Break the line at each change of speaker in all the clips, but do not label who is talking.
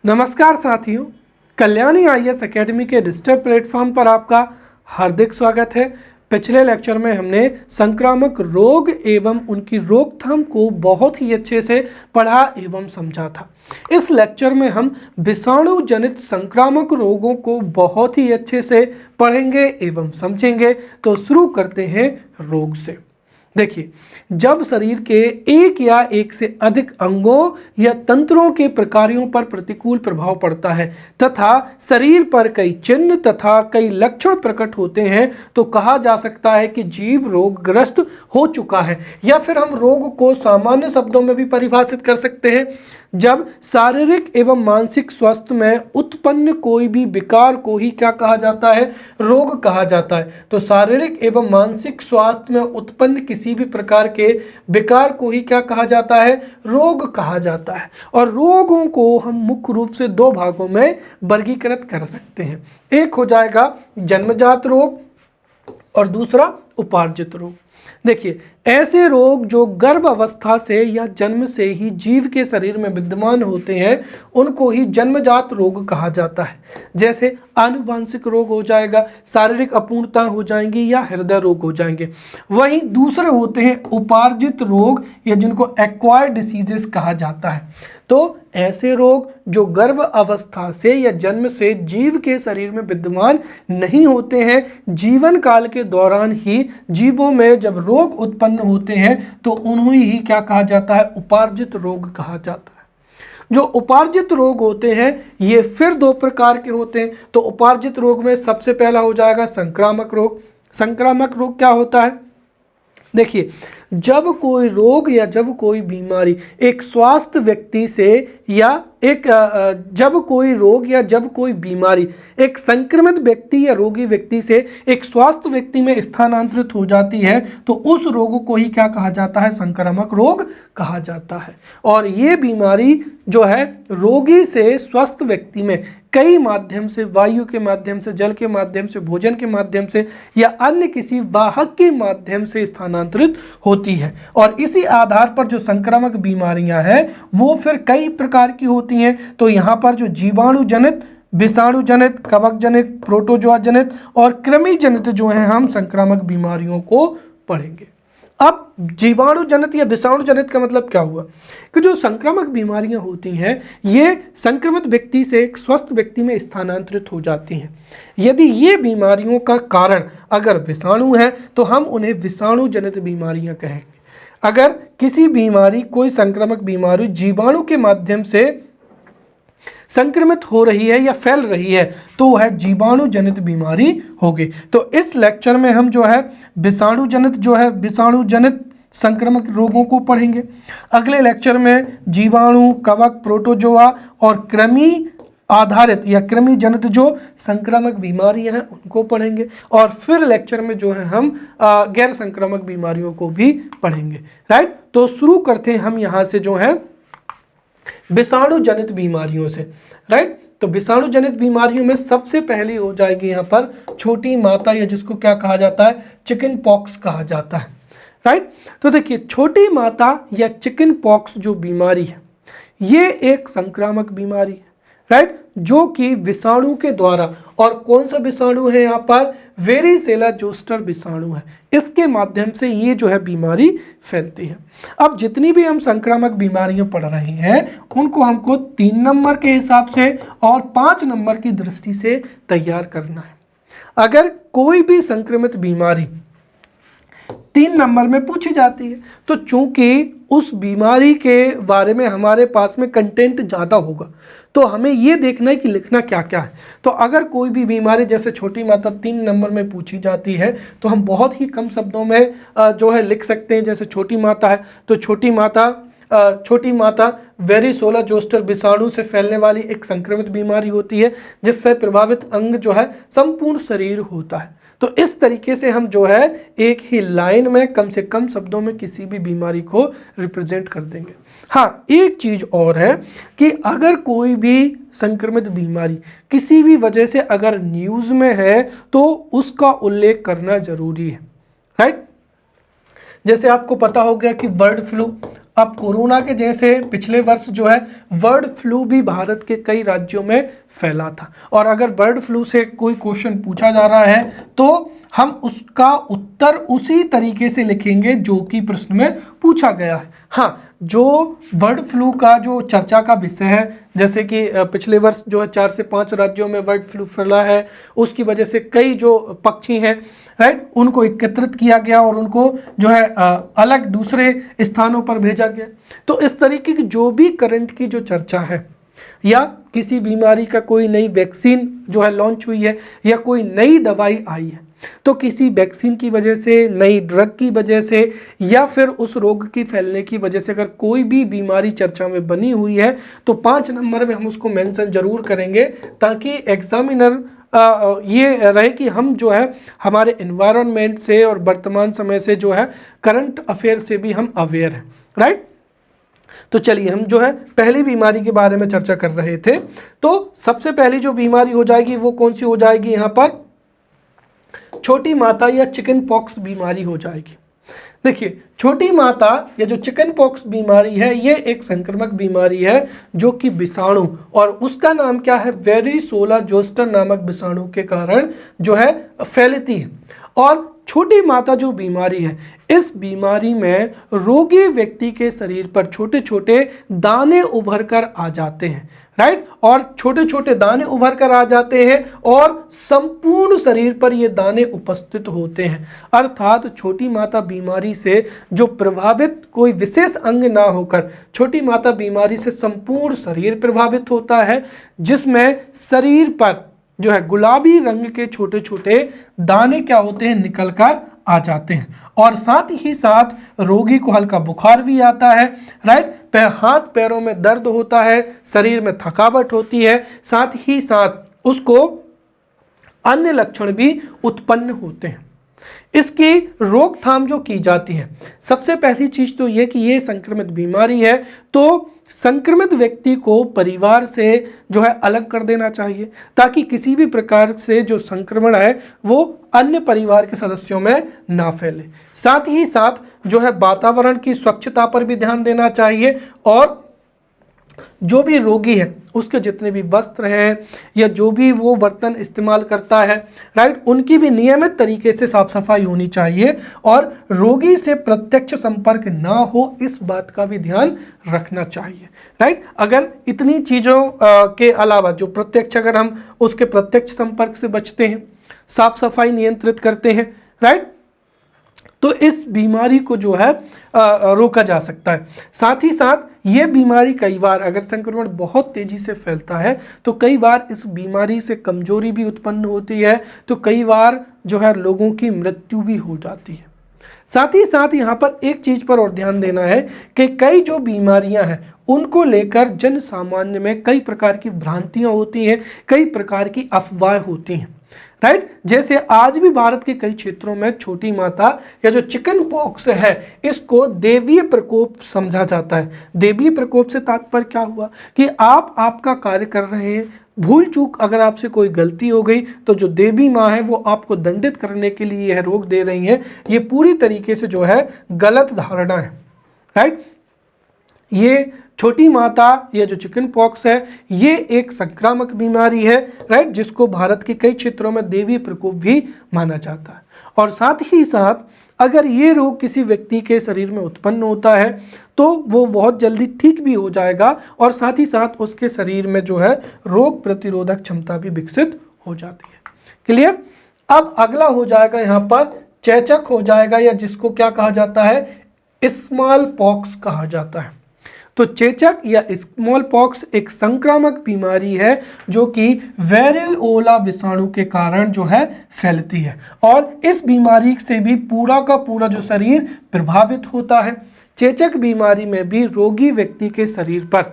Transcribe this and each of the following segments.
नमस्कार साथियों, Kalyani IAS academy के डिजिटल प्लेटफॉर्म पर आपका हार्दिक स्वागत है। पिछले लेक्चर में हमने संक्रामक रोग एवं उनकी रोकथाम को बहुत ही अच्छे से पढ़ा एवं समझा था। इस लेक्चर में हम विषाणु जनित संक्रामक रोगों को बहुत ही अच्छे से पढ़ेंगे एवं समझेंगे। तो शुरू करते हैं रोग से। देखिए, जब शरीर के एक या एक से अधिक अंगों या तंत्रों के प्रकारों पर प्रतिकूल प्रभाव पड़ता है तथा शरीर पर कई चिन्ह तथा कई लक्षण प्रकट होते हैं तो कहा जा सकता है कि जीव रोगग्रस्त हो चुका है। या फिर हम रोग को सामान्य शब्दों में भी परिभाषित कर सकते हैं। जब शारीरिक एवं मानसिक स्वास्थ्य में उत्पन्न कोई भी विकार को ही क्या कहा जाता है? रोग कहा जाता है। तो शारीरिक एवं मानसिक स्वास्थ्य में उत्पन्न किसी भी प्रकार के विकार को ही क्या कहा जाता है? रोग कहा जाता है। और रोगों को हम मुख्य रूप से दो भागों में वर्गीकृत कर सकते हैं। एक हो जाएगा जन्मजात रोग और दूसरा उपार्जित रोग। देखिए, ऐसे रोग जो गर्भ अवस्था से या जन्म से ही जीव के शरीर में विद्यमान होते हैं उनको ही जन्मजात रोग कहा जाता है। जैसे आनुवांशिक रोग हो जाएगा, शारीरिक अपूर्णता हो जाएंगी या हृदय रोग हो जाएंगे। वहीं दूसरे होते हैं उपार्जित रोग या जिनको एक्वायर्ड डिसीजेस कहा जाता है। तो ऐसे रोग जो गर्भ अवस्था से या जन्म से जीव के शरीर में विद्यमान नहीं होते हैं, जीवन काल के दौरान ही जीवों में जब रोग उत्पन्न होते हैं तो उन्हें ही क्या कहा जाता है? उपार्जित रोग कहा जाता है। जो उपार्जित रोग होते हैं ये फिर दो प्रकार के होते हैं। तो उपार्जित रोग में सबसे पहला हो जाएगा संक्रामक रोग। संक्रामक रोग क्या होता है? देखिए, जब कोई रोग या जब कोई बीमारी एक स्वस्थ व्यक्ति से या जब कोई रोग या जब कोई बीमारी एक संक्रमित व्यक्ति या रोगी व्यक्ति से एक स्वस्थ व्यक्ति में स्थानांतरित हो जाती है तो उस रोग को ही क्या कहा जाता है? संक्रामक रोग कहा जाता है। और ये बीमारी जो है रोगी से स्वस्थ व्यक्ति में कई माध्यम से, वायु के माध्यम से, जल के माध्यम से, भोजन के माध्यम से या अन्य किसी वाहक के माध्यम से स्थानांतरित होती है। और इसी आधार पर जो संक्रामक बीमारियां हैं वो फिर कई प्रकार की होती हैं। तो यहाँ पर जो जीवाणु जनित, विषाणु जनित, कवक जनित, प्रोटोजोआ जनित और कृमि जनित जो हैं हम संक्रामक बीमारियों को पढ़ेंगे। अब जीवाणु जनित या विषाणु जनित का मतलब क्या हुआ? कि जो संक्रामक बीमारियां होती हैं ये संक्रमित व्यक्ति से एक स्वस्थ व्यक्ति में स्थानांतरित हो जाती हैं। यदि ये बीमारियों का कारण अगर विषाणु है तो हम उन्हें विषाणु जनित बीमारियां कहेंगे। अगर किसी बीमारी, कोई संक्रामक बीमारी जीवाणु के माध्यम से संक्रमित हो रही है या फैल रही है तो वह जीवाणु जनित बीमारी होगी। तो इस लेक्चर में हम जो है विषाणु जनित संक्रामक रोगों को पढ़ेंगे। अगले लेक्चर में जीवाणु, कवक, प्रोटोजोआ और कृमि आधारित या कृमि जनित जो संक्रामक बीमारियां हैं उनको पढ़ेंगे। और फिर लेक्चर में जो है हम गैर संक्रामक बीमारियों को भी पढ़ेंगे। राइट, तो शुरू करते हैं हम यहाँ से जो है विषाणु जनित बीमारियों से। राइट, तो विषाणु जनित बीमारियों में सबसे पहली हो जाएगी यहाँ पर छोटी माता या जिसको क्या कहा जाता है? चिकन पॉक्स कहा जाता है। राइट, तो देखिए, छोटी माता या चिकन पॉक्स जो बीमारी है ये एक संक्रामक बीमारी है। राइट, जो कि विषाणु के द्वारा, और कौन सा विषाणु है यहाँ पर? वेरिसेला जोस्टर विषाणु है। इसके माध्यम से ये जो है बीमारी फैलती है। अब जितनी भी हम संक्रामक बीमारियां पढ़ रहे हैं उनको हमको 3 नंबर के हिसाब से और 5 नंबर की दृष्टि से तैयार करना है। अगर कोई भी संक्रमित बीमारी 3 नंबर में पूछी जाती है तो चूंकि उस बीमारी के बारे में हमारे पास में कंटेंट ज़्यादा होगा तो हमें ये देखना है कि लिखना क्या क्या है। तो अगर कोई भी बीमारी जैसे छोटी माता 3 नंबर में पूछी जाती है तो हम बहुत ही कम शब्दों में जो है लिख सकते हैं। जैसे छोटी माता है तो छोटी माता वेरिसोला जोस्टर विषाणु से फैलने वाली एक संक्रमित बीमारी होती है जिससे प्रभावित अंग जो है संपूर्ण शरीर होता है। तो इस तरीके से हम जो है एक ही लाइन में कम से कम शब्दों में किसी भी बीमारी को रिप्रेजेंट कर देंगे। हाँ, एक चीज और है कि अगर कोई भी संक्रमित बीमारी किसी भी वजह से अगर न्यूज़ में है तो उसका उल्लेख करना जरूरी है। राइट, जैसे आपको पता हो गया कि बर्ड फ्लू अब कोरोना के जैसे पिछले वर्ष जो है बर्ड फ्लू भी भारत के कई राज्यों में फैला था, और अगर बर्ड फ्लू से कोई क्वेश्चन पूछा जा रहा है तो हम उसका उत्तर उसी तरीके से लिखेंगे जो कि प्रश्न में पूछा गया है। हाँ, जो बर्ड फ्लू का जो चर्चा का विषय है, जैसे कि पिछले वर्ष जो है 4 से 5 राज्यों में बर्ड फ्लू फैला है, उसकी वजह से कई जो पक्षी हैं, राइट, उनको एकत्रित किया गया और उनको जो है अलग दूसरे स्थानों पर भेजा गया। तो इस तरीके की जो भी करंट की जो चर्चा है, या किसी बीमारी का कोई नई वैक्सीन जो है लॉन्च हुई है, या कोई नई दवाई आई है, तो किसी वैक्सीन की वजह से, नई ड्रग की वजह से, या फिर उस रोग की फैलने की वजह से अगर कोई भी बीमारी चर्चा में बनी हुई है तो 5 नंबर में हम उसको मेंशन जरूर करेंगे, ताकि एग्जामिनर ये रहे कि हम जो है हमारे एनवायरनमेंट से और वर्तमान समय से जो है करंट अफेयर से भी हम अवेयर हैं, राइट। तो चलिए हम जो है पहली बीमारी के बारे में चर्चा कर रहे थे। तो सबसे पहली जो बीमारी हो जाएगी वो कौन सी हो जाएगी, यहाँ पर छोटी माता या चिकन पॉक्स बीमारी हो जाएगी। देखिए, छोटी माता या जो चिकन पॉक्स बीमारी है, ये एक संक्रामक बीमारी है जो कि विषाणु, और उसका नाम क्या है, वेरिसोला जोस्टर नामक विषाणु के कारण जो है फैलती है। और छोटी माता जो बीमारी है, इस बीमारी में रोगी व्यक्ति के शरीर पर छोटे छोटे दाने उभर कर आ जाते हैं, राइट, और छोटे छोटे दाने उभर कर आ जाते हैं और संपूर्ण शरीर पर ये दाने उपस्थित होते हैं। अर्थात छोटी माता बीमारी से जो प्रभावित कोई विशेष अंग ना होकर छोटी माता बीमारी से संपूर्ण शरीर प्रभावित होता है, जिसमें शरीर पर जो है गुलाबी रंग के छोटे छोटे दाने क्या होते हैं, निकल कर आ जाते हैं। और साथ ही साथ रोगी को हल्का बुखार भी आता है, राइट, हाथ पैरों में दर्द होता है, शरीर में थकावट होती है, साथ ही साथ उसको अन्य लक्षण भी उत्पन्न होते हैं। इसकी रोकथाम जो की जाती है, सबसे पहली चीज तो ये कि ये संक्रमित बीमारी है, तो संक्रमित व्यक्ति को परिवार से जो है अलग कर देना चाहिए, ताकि किसी भी प्रकार से जो संक्रमण है वो अन्य परिवार के सदस्यों में ना फैले। साथ ही साथ जो है वातावरण की स्वच्छता पर भी ध्यान देना चाहिए, और जो भी रोगी है उसके जितने भी वस्त्र हैं या जो भी वो बर्तन इस्तेमाल करता है, राइट, उनकी भी नियमित तरीके से साफ सफाई होनी चाहिए, और रोगी से प्रत्यक्ष संपर्क ना हो इस बात का भी ध्यान रखना चाहिए, राइट। अगर इतनी चीज़ों के अलावा जो प्रत्यक्ष, अगर हम उसके प्रत्यक्ष संपर्क से बचते हैं, साफ सफाई नियंत्रित करते हैं, राइट, तो इस बीमारी को जो है रोका जा सकता है। साथ ही साथ ये बीमारी कई बार, अगर संक्रमण बहुत तेजी से फैलता है तो कई बार इस बीमारी से कमजोरी भी उत्पन्न होती है, तो कई बार जो है लोगों की मृत्यु भी हो जाती है। साथ ही साथ यहाँ पर एक चीज पर और ध्यान देना है कि कई जो बीमारियां हैं उनको लेकर जन सामान्य में कई प्रकार की भ्रांतियां होती हैं, कई प्रकार की अफवाहें होती हैं, राइट। जैसे आज भी भारत के कई क्षेत्रों में छोटी माता या जो चिकन पॉक्स है, इसको देवीय प्रकोप समझा जाता है। देवीय प्रकोप से तात्पर्य क्या हुआ कि आप आपका कार्य कर रहे हैं, भूल चूक अगर आपसे कोई गलती हो गई तो जो देवी माँ है वो आपको दंडित करने के लिए यह रोक दे रही है। ये पूरी तरीके से जो है गलत धारणा है, राइट। ये छोटी माता या जो चिकन पॉक्स है ये एक संक्रामक बीमारी है, राइट, जिसको भारत के कई क्षेत्रों में देवी प्रकोप भी माना जाता है। और साथ ही साथ अगर ये रोग किसी व्यक्ति के शरीर में उत्पन्न होता है तो वो बहुत जल्दी ठीक भी हो जाएगा, और साथ ही साथ उसके शरीर में जो है रोग प्रतिरोधक क्षमता भी विकसित हो जाती है। क्लियर। अब अगला हो जाएगा यहाँ पर चेचक हो जाएगा, या जिसको क्या कहा जाता है, स्मॉल पॉक्स कहा जाता है। तो चेचक या स्मॉल पॉक्स एक संक्रामक बीमारी है जो कि वेरिओला विषाणु के कारण जो है फैलती है, और इस बीमारी से भी पूरा का पूरा जो शरीर प्रभावित होता है। चेचक बीमारी में भी रोगी व्यक्ति के शरीर पर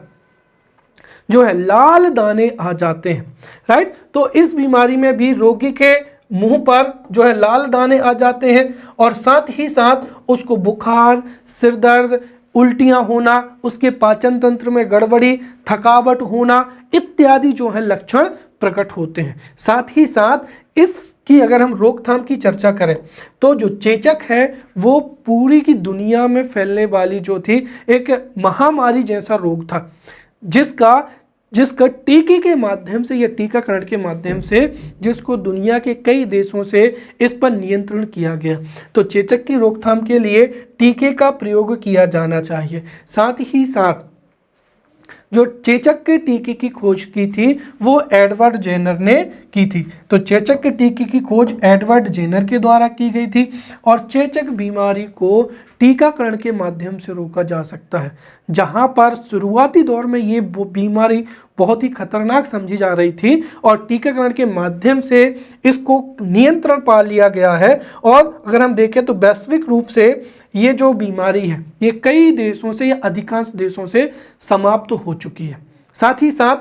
जो है लाल दाने आ जाते हैं, राइट। तो इस बीमारी में भी रोगी के मुंह पर जो है लाल दाने आ जाते हैं, और साथ ही साथ उसको बुखार, सिर दर्द, उल्टियां होना, उसके पाचन तंत्र में गड़बड़ी, थकावट होना इत्यादि जो है लक्षण प्रकट होते हैं। साथ ही साथ इस कि अगर हम रोकथाम की चर्चा करें तो जो चेचक है वो पूरी की दुनिया में फैलने वाली जो थी एक महामारी जैसा रोग था, जिसका टीके के माध्यम से या टीकाकरण के माध्यम से जिसको दुनिया के कई देशों से इस पर नियंत्रण किया गया। तो चेचक की रोकथाम के लिए टीके का प्रयोग किया जाना चाहिए। साथ ही साथ जो चेचक के टीके की खोज की थी वो एडवर्ड जेनर ने की थी। तो चेचक के टीके की खोज एडवर्ड जेनर के द्वारा की गई थी और चेचक बीमारी को टीकाकरण के माध्यम से रोका जा सकता है। जहां पर शुरुआती दौर में ये बीमारी बहुत ही खतरनाक समझी जा रही थी और टीकाकरण के माध्यम से इसको नियंत्रण पा लिया गया है। और अगर हम देखें तो वैश्विक रूप से ये जो बीमारी है ये कई देशों से या अधिकांश देशों से समाप्त हो चुकी है। साथ ही साथ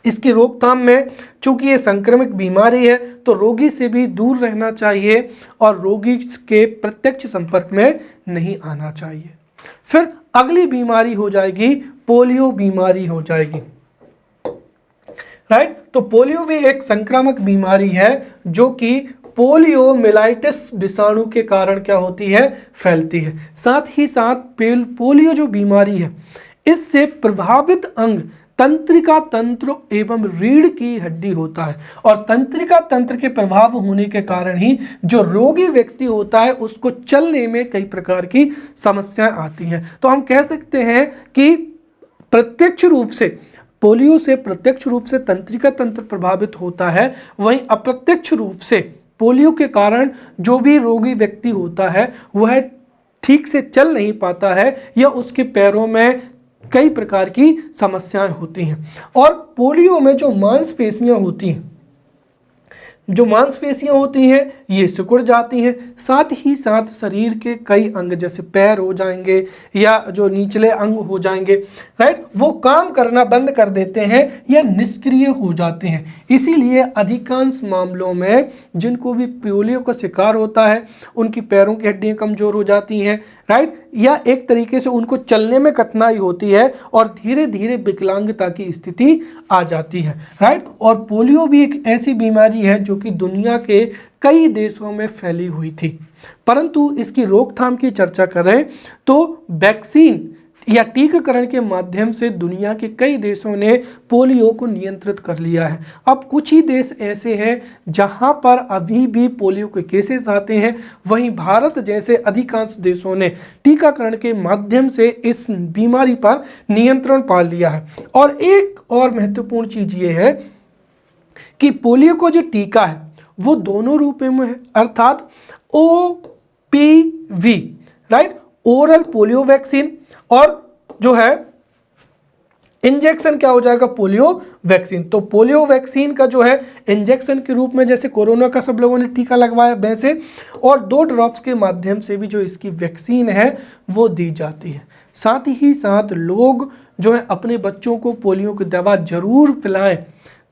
इसकी रोकथाम में चूंकि ये संक्रमित बीमारी है तो रोगी से भी दूर रहना चाहिए और रोगी के प्रत्यक्ष संपर्क में नहीं आना चाहिए। फिर अगली बीमारी हो जाएगी पोलियो बीमारी हो जाएगी, राइट। तो पोलियो भी एक संक्रामक बीमारी है जो कि पोलियोमिलाइटिस विषाणु के कारण क्या होती है, फैलती है। साथ ही साथ पोलियो जो बीमारी है इससे प्रभावित अंग तंत्रिका तंत्र एवं रीढ़ की हड्डी होता है और तंत्रिका तंत्र के प्रभाव होने के कारण ही जो रोगी व्यक्ति होता है उसको चलने में कई प्रकार की समस्याएं आती हैं। तो हम कह सकते हैं कि प्रत्यक्ष रूप से पोलियो से प्रत्यक्ष रूप से तंत्रिका तंत्र प्रभावित होता है, वहीं अप्रत्यक्ष रूप से पोलियो के कारण जो भी रोगी व्यक्ति होता है वह ठीक से चल नहीं पाता है या उसके पैरों में कई प्रकार की समस्याएं होती हैं। और पोलियो में जो मांसपेशियां होती हैं ये सिकुड़ जाती हैं। साथ ही साथ शरीर के कई अंग जैसे पैर हो जाएंगे या जो निचले अंग हो जाएंगे, राइट, वो काम करना बंद कर देते हैं या निष्क्रिय हो जाते हैं। इसीलिए अधिकांश मामलों में जिनको भी पोलियो का शिकार होता है उनकी पैरों की हड्डियां कमजोर हो जाती हैं, राइट, या एक तरीके से उनको चलने में कठिनाई होती है और धीरे धीरे विकलांगता की स्थिति आ जाती है, राइट। और पोलियो भी एक ऐसी बीमारी है जो कि दुनिया के कई देशों में फैली हुई थी, परंतु इसकी रोकथाम की चर्चा करें तो वैक्सीन या टीकाकरण के माध्यम से दुनिया के कई देशों ने पोलियो को नियंत्रित कर लिया है। अब कुछ ही देश ऐसे हैं जहां पर अभी भी पोलियो के केसेस आते हैं, वहीं भारत जैसे अधिकांश देशों ने टीकाकरण के माध्यम से इस बीमारी पर नियंत्रण पा लिया है। और एक और महत्वपूर्ण चीज ये है कि पोलियो को जो टीका है वो दोनों रूपों में है, अर्थात OPV, right, oral polio vaccine, और जो है इंजेक्शन क्या हो जाएगा, पोलियो वैक्सीन। तो पोलियो वैक्सीन का जो है इंजेक्शन के रूप में जैसे कोरोना का सब लोगों ने टीका लगवाया वैसे, और 2 ड्रॉप्स के माध्यम से भी जो इसकी वैक्सीन है वो दी जाती है। साथ ही साथ लोग जो है अपने बच्चों को पोलियो की दवा जरूर पिलाएं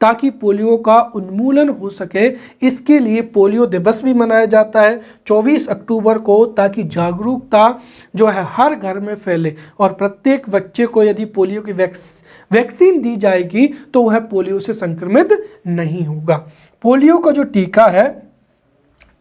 ताकि पोलियो का उन्मूलन हो सके। इसके लिए पोलियो दिवस भी मनाया जाता है 24 अक्टूबर को, ताकि जागरूकता जो है हर घर में फैले और प्रत्येक बच्चे को यदि पोलियो की वैक्सीन दी जाएगी तो वह पोलियो से संक्रमित नहीं होगा। पोलियो का जो टीका है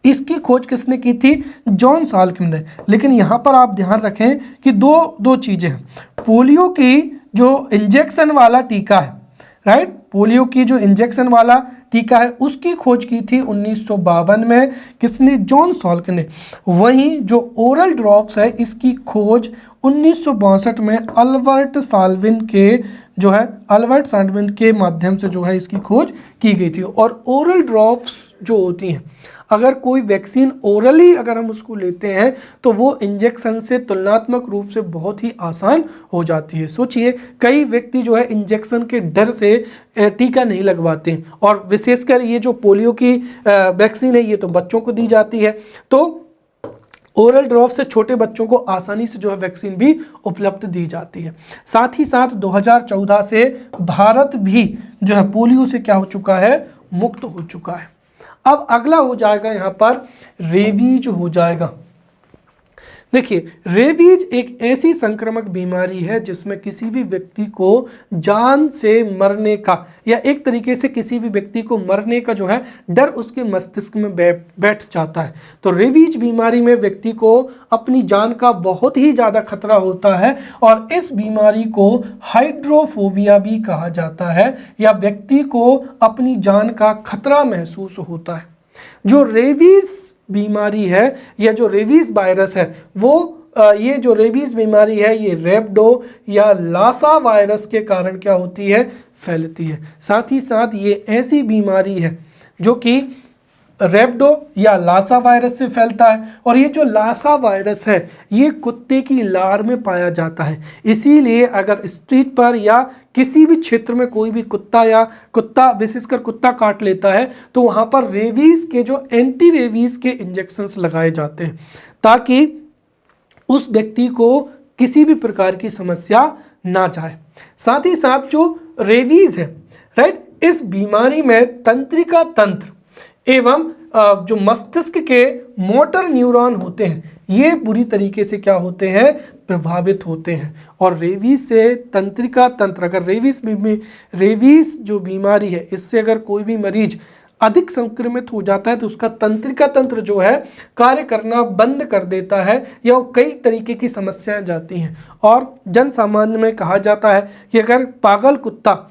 इसकी खोज किसने की थी, जॉन साल्किन ने। लेकिन यहाँ पर आप ध्यान रखें कि दो चीज़ें हैं। पोलियो की जो इंजेक्शन वाला टीका है, राइट, पोलियो की जो इंजेक्शन वाला टीका है उसकी खोज की थी 1952 में, किसने, जॉन साल्किन ने। वहीं जो ओरल ड्रॉप्स है इसकी खोज 1962 में अल्बर्ट साल्विन के माध्यम से जो है इसकी खोज की गई थी। और ओरल ड्रॉप्स जो होती हैं, अगर कोई वैक्सीन ओरली अगर हम उसको लेते हैं तो वो इंजेक्शन से तुलनात्मक रूप से बहुत ही आसान हो जाती है। सोचिए कई व्यक्ति जो है इंजेक्शन के डर से टीका नहीं लगवाते हैं, और विशेषकर ये जो पोलियो की वैक्सीन है ये तो बच्चों को दी जाती है, तो ओरल ड्रॉप से छोटे बच्चों को आसानी से जो है वैक्सीन भी उपलब्ध दी जाती है। साथ ही साथ 2014 से भारत भी जो है पोलियो से क्या हो चुका है, मुक्त हो चुका है। अब अगला हो जाएगा यहाँ पर रेबीज हो जाएगा। देखिए, रेबीज एक ऐसी संक्रामक बीमारी है जिसमें किसी भी व्यक्ति को जान से मरने का या एक तरीके से किसी भी व्यक्ति को मरने का जो है डर उसके मस्तिष्क में बैठ जाता है। तो रेबीज बीमारी में व्यक्ति को अपनी जान का बहुत ही ज़्यादा खतरा होता है और इस बीमारी को हाइड्रोफोबिया भी कहा जाता है या व्यक्ति को अपनी जान का खतरा महसूस होता है। जो रेबीज बीमारी है या जो रेबीज वायरस है वो ये जो रेबीज बीमारी है ये रैबिडो या लासा वायरस के कारण क्या होती है, फैलती है। साथ ही साथ ये ऐसी बीमारी है जो कि रैबिडो या लासा वायरस से फैलता है और ये जो लासा वायरस है ये कुत्ते की लार में पाया जाता है। इसीलिए अगर स्ट्रीट पर या किसी भी क्षेत्र में कोई भी कुत्ता विशेषकर कुत्ता काट लेता है तो वहाँ पर रेबीज के जो एंटी रेबीज के इंजेक्शंस लगाए जाते हैं ताकि उस व्यक्ति को किसी भी प्रकार की समस्या ना जाए। साथ ही साथ जो रेबीज है राइट, इस बीमारी में तंत्रिका तंत्र एवं जो मस्तिष्क के मोटर न्यूरॉन होते हैं ये बुरी तरीके से क्या होते हैं, प्रभावित होते हैं। और रेबीज से तंत्रिका तंत्र, अगर रेबीज जो बीमारी है इससे अगर कोई भी मरीज अधिक संक्रमित हो जाता है तो उसका तंत्रिका तंत्र जो है कार्य करना बंद कर देता है या कई तरीके की समस्याएं जाती हैं। और जन सामान्य में कहा जाता है कि अगर पागल कुत्ता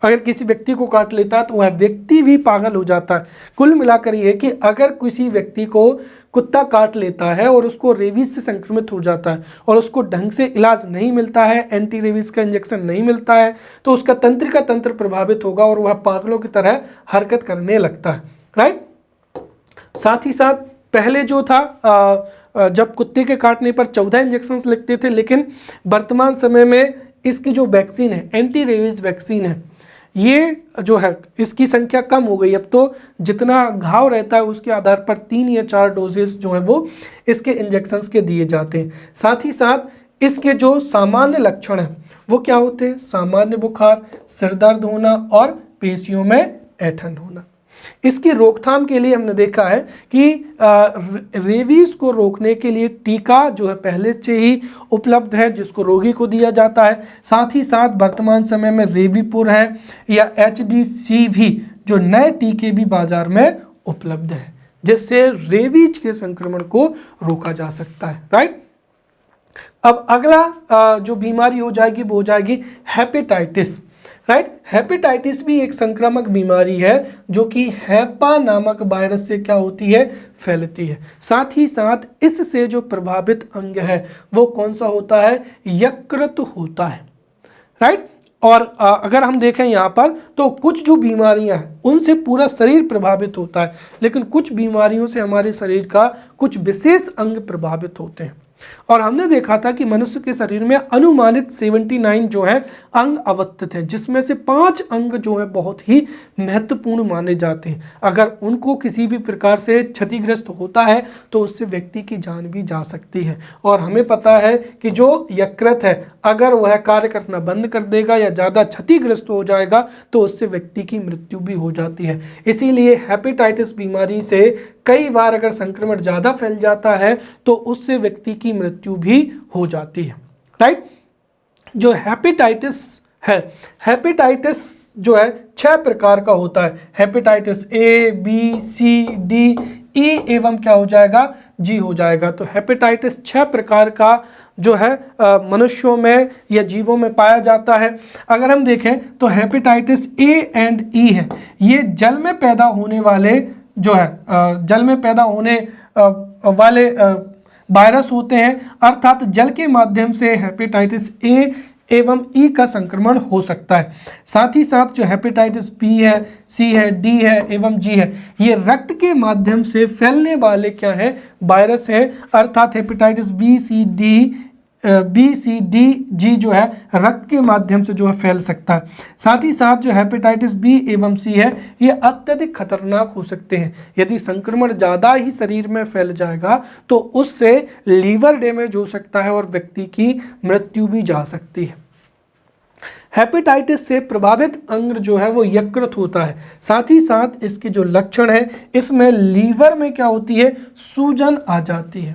अगर किसी व्यक्ति को काट लेता है तो वह व्यक्ति भी पागल हो जाता है। कुल मिलाकर ये कि अगर किसी व्यक्ति को कुत्ता काट लेता है और उसको रेबीज से संक्रमित हो जाता है और उसको ढंग से इलाज नहीं मिलता है, एंटी रेबीज का इंजेक्शन नहीं मिलता है तो उसका तंत्रिका तंत्र प्रभावित होगा और वह पागलों की तरह हरकत करने लगता है, राइट। साथ ही साथ पहले जो था जब कुत्ते के काटने पर 14 इंजेक्शन लगते थे, लेकिन वर्तमान समय में इसकी जो वैक्सीन है, एंटी रेबीज वैक्सीन है, ये जो है इसकी संख्या कम हो गई। अब तो जितना घाव रहता है उसके आधार पर 3 या 4 डोजेस जो है वो इसके इंजेक्शंस के दिए जाते हैं। साथ ही साथ इसके जो सामान्य लक्षण हैं वो क्या होते हैं, सामान्य बुखार, सिर दर्द होना और पेशियों में ऐंठन होना। इसकी रोकथाम के लिए हमने देखा है कि रेबीज को रोकने के लिए टीका जो है पहले से ही उपलब्ध है जिसको रोगी को दिया जाता है। साथ ही साथ वर्तमान समय में रेबीपुर है या HDCV जो नए टीके भी बाजार में उपलब्ध है जिससे रेबीज के संक्रमण को रोका जा सकता है, राइट। अब अगला जो बीमारी हो जाएगी वो हो जाएगी हेपेटाइटिस, राइट। हेपेटाइटिस भी एक संक्रामक बीमारी है जो कि हैपा नामक वायरस से क्या होती है, फैलती है। साथ ही साथ इससे जो प्रभावित अंग है वो कौन सा होता है, यकृत होता है, राइट। और अगर हम देखें यहाँ पर तो कुछ जो बीमारियां हैं उनसे पूरा शरीर प्रभावित होता है, लेकिन कुछ बीमारियों से हमारे शरीर का कुछ विशेष अंग प्रभावित होते हैं। और हमने देखा था कि मनुष्य के शरीर में अनुमानित 79 जो है अंग अवस्थित हैं, जिसमें से 5 अंग जो है बहुत ही महत्वपूर्ण माने जाते हैं। अगर उनको किसी भी प्रकार से क्षतिग्रस्त होता है तो उससे व्यक्ति की जान भी जा सकती है। और हमें पता है कि जो यकृत है अगर वह कार्य करना बंद कर देगा या ज़्यादा क्षतिग्रस्त हो जाएगा तो उससे व्यक्ति की मृत्यु भी हो जाती है। इसीलिए हेपेटाइटिस बीमारी से कई बार अगर संक्रमण ज़्यादा फैल जाता है तो उससे व्यक्ति की मृत्यु भी हो जाती है, राइट। जो हेपेटाइटिस है, हेपेटाइटिस जो है 6 प्रकार का होता है। Hepatitis A, B, C, D, E एवं क्या हो जाएगा, G हो जाएगा। तो हेपेटाइटिस 6 प्रकार का जो है मनुष्यों में या जीवों में पाया जाता है। अगर हम देखें तो हेपेटाइटिस A एंड E है, ये जल में पैदा होने वाले जो है जल में पैदा होने वाले वायरस होते हैं, अर्थात जल के माध्यम से हेपेटाइटिस A एवं E का संक्रमण हो सकता है। साथ ही साथ जो हेपेटाइटिस B है, C है, D है एवं G है, ये रक्त के माध्यम से फैलने वाले क्या है, वायरस है, अर्थात hepatitis B, C, D, G जो है रक्त के माध्यम से जो है फैल सकता है। साथ ही साथ जो हेपेटाइटिस B एवं C है ये अत्यधिक खतरनाक हो सकते हैं। यदि संक्रमण ज़्यादा ही शरीर में फैल जाएगा तो उससे लीवर डैमेज हो सकता है और व्यक्ति की मृत्यु भी जा सकती है। हेपेटाइटिस से प्रभावित अंग जो है वो यकृत होता है। साथ ही साथ इसके जो लक्षण है, इसमें लीवर में क्या होती है, सूजन आ जाती है,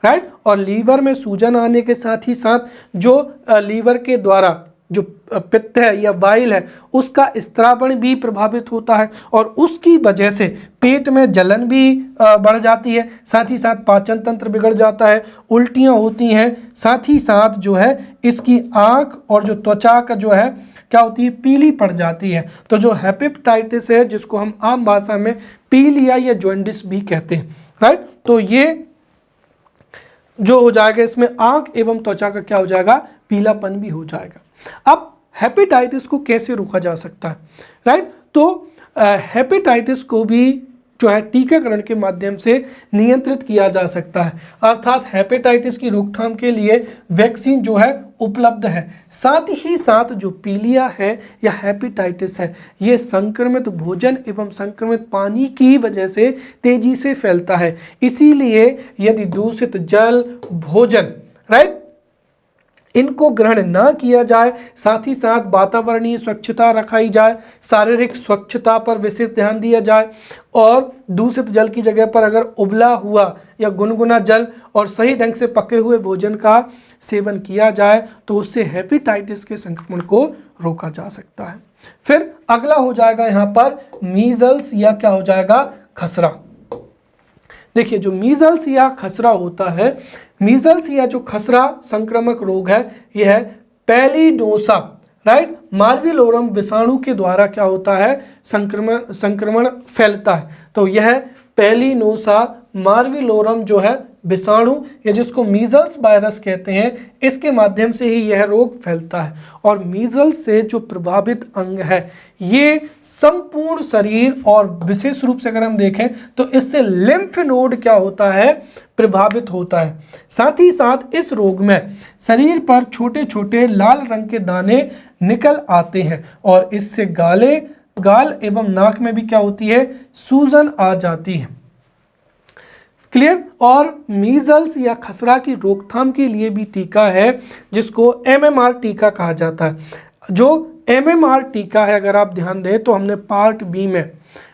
राइट। और लीवर में सूजन आने के साथ ही साथ जो लीवर के द्वारा जो पित्त है या बाइल है उसका स्त्रावण भी प्रभावित होता है और उसकी वजह से पेट में जलन भी बढ़ जाती है, साथ ही साथ पाचन तंत्र बिगड़ जाता है, उल्टियाँ होती हैं, साथ ही साथ जो है इसकी आँख और जो त्वचा का जो है क्या होती है, पीली पड़ जाती है। तो जो हेपेटाइटिस है जिसको हम आम भाषा में पीलिया या जॉन्डिस भी कहते हैं, राइट। तो ये जो हो जाएगा इसमें आंख एवं त्वचा का क्या हो जाएगा, पीलापन भी हो जाएगा। अब हेपेटाइटिस को कैसे रोका जा सकता है, राइट। तो हेपेटाइटिस को भी जो है टीकाकरण के माध्यम से नियंत्रित किया जा सकता है, अर्थात हेपेटाइटिस की रोकथाम के लिए वैक्सीन जो है उपलब्ध है। साथ ही साथ जो पीलिया है या हेपेटाइटिस है ये संक्रमित भोजन एवं संक्रमित पानी की वजह से तेजी से फैलता है, इसीलिए यदि दूषित जल, भोजन, राइट, इनको ग्रहण ना किया जाए, साथ ही साथ वातावरणीय स्वच्छता रखाई जाए, शारीरिक स्वच्छता पर विशेष ध्यान दिया जाए और दूषित जल की जगह पर अगर उबला हुआ या गुनगुना जल और सही ढंग से पके हुए भोजन का सेवन किया जाए तो उससे हेपेटाइटिस के संक्रमण को रोका जा सकता है। फिर अगला हो जाएगा यहाँ पर मीजल्स या क्या हो जाएगा, खसरा। देखिए जो मीजल्स या खसरा होता है, मीजल्स या जो खसरा संक्रामक रोग है यह है पैलिडोसा, राइट, मार्विलोरम विषाणु के द्वारा क्या होता है, संक्रमण फैलता है। तो यह पैलिनोसा मार्विलोरम जो है विषाणु या जिसको मीजल्स वायरस कहते हैं, इसके माध्यम से ही यह रोग फैलता है। और मीजल्स से जो प्रभावित अंग है ये संपूर्ण शरीर और विशेष रूप से अगर हम देखें तो इससे लिम्फ नोड क्या होता है, प्रभावित होता है। साथ ही साथ इस रोग में शरीर पर छोटे छोटे लाल रंग के दाने निकल आते हैं और इससे गाल एवं नाक में भी क्या होती है, सूजन आ जाती है। क्लियर। और मीजल्स या खसरा की रोकथाम के लिए भी टीका है जिसको एमएमआर टीका कहा जाता है। जो एमएमआर टीका है अगर आप ध्यान दें तो हमने पार्ट बी में,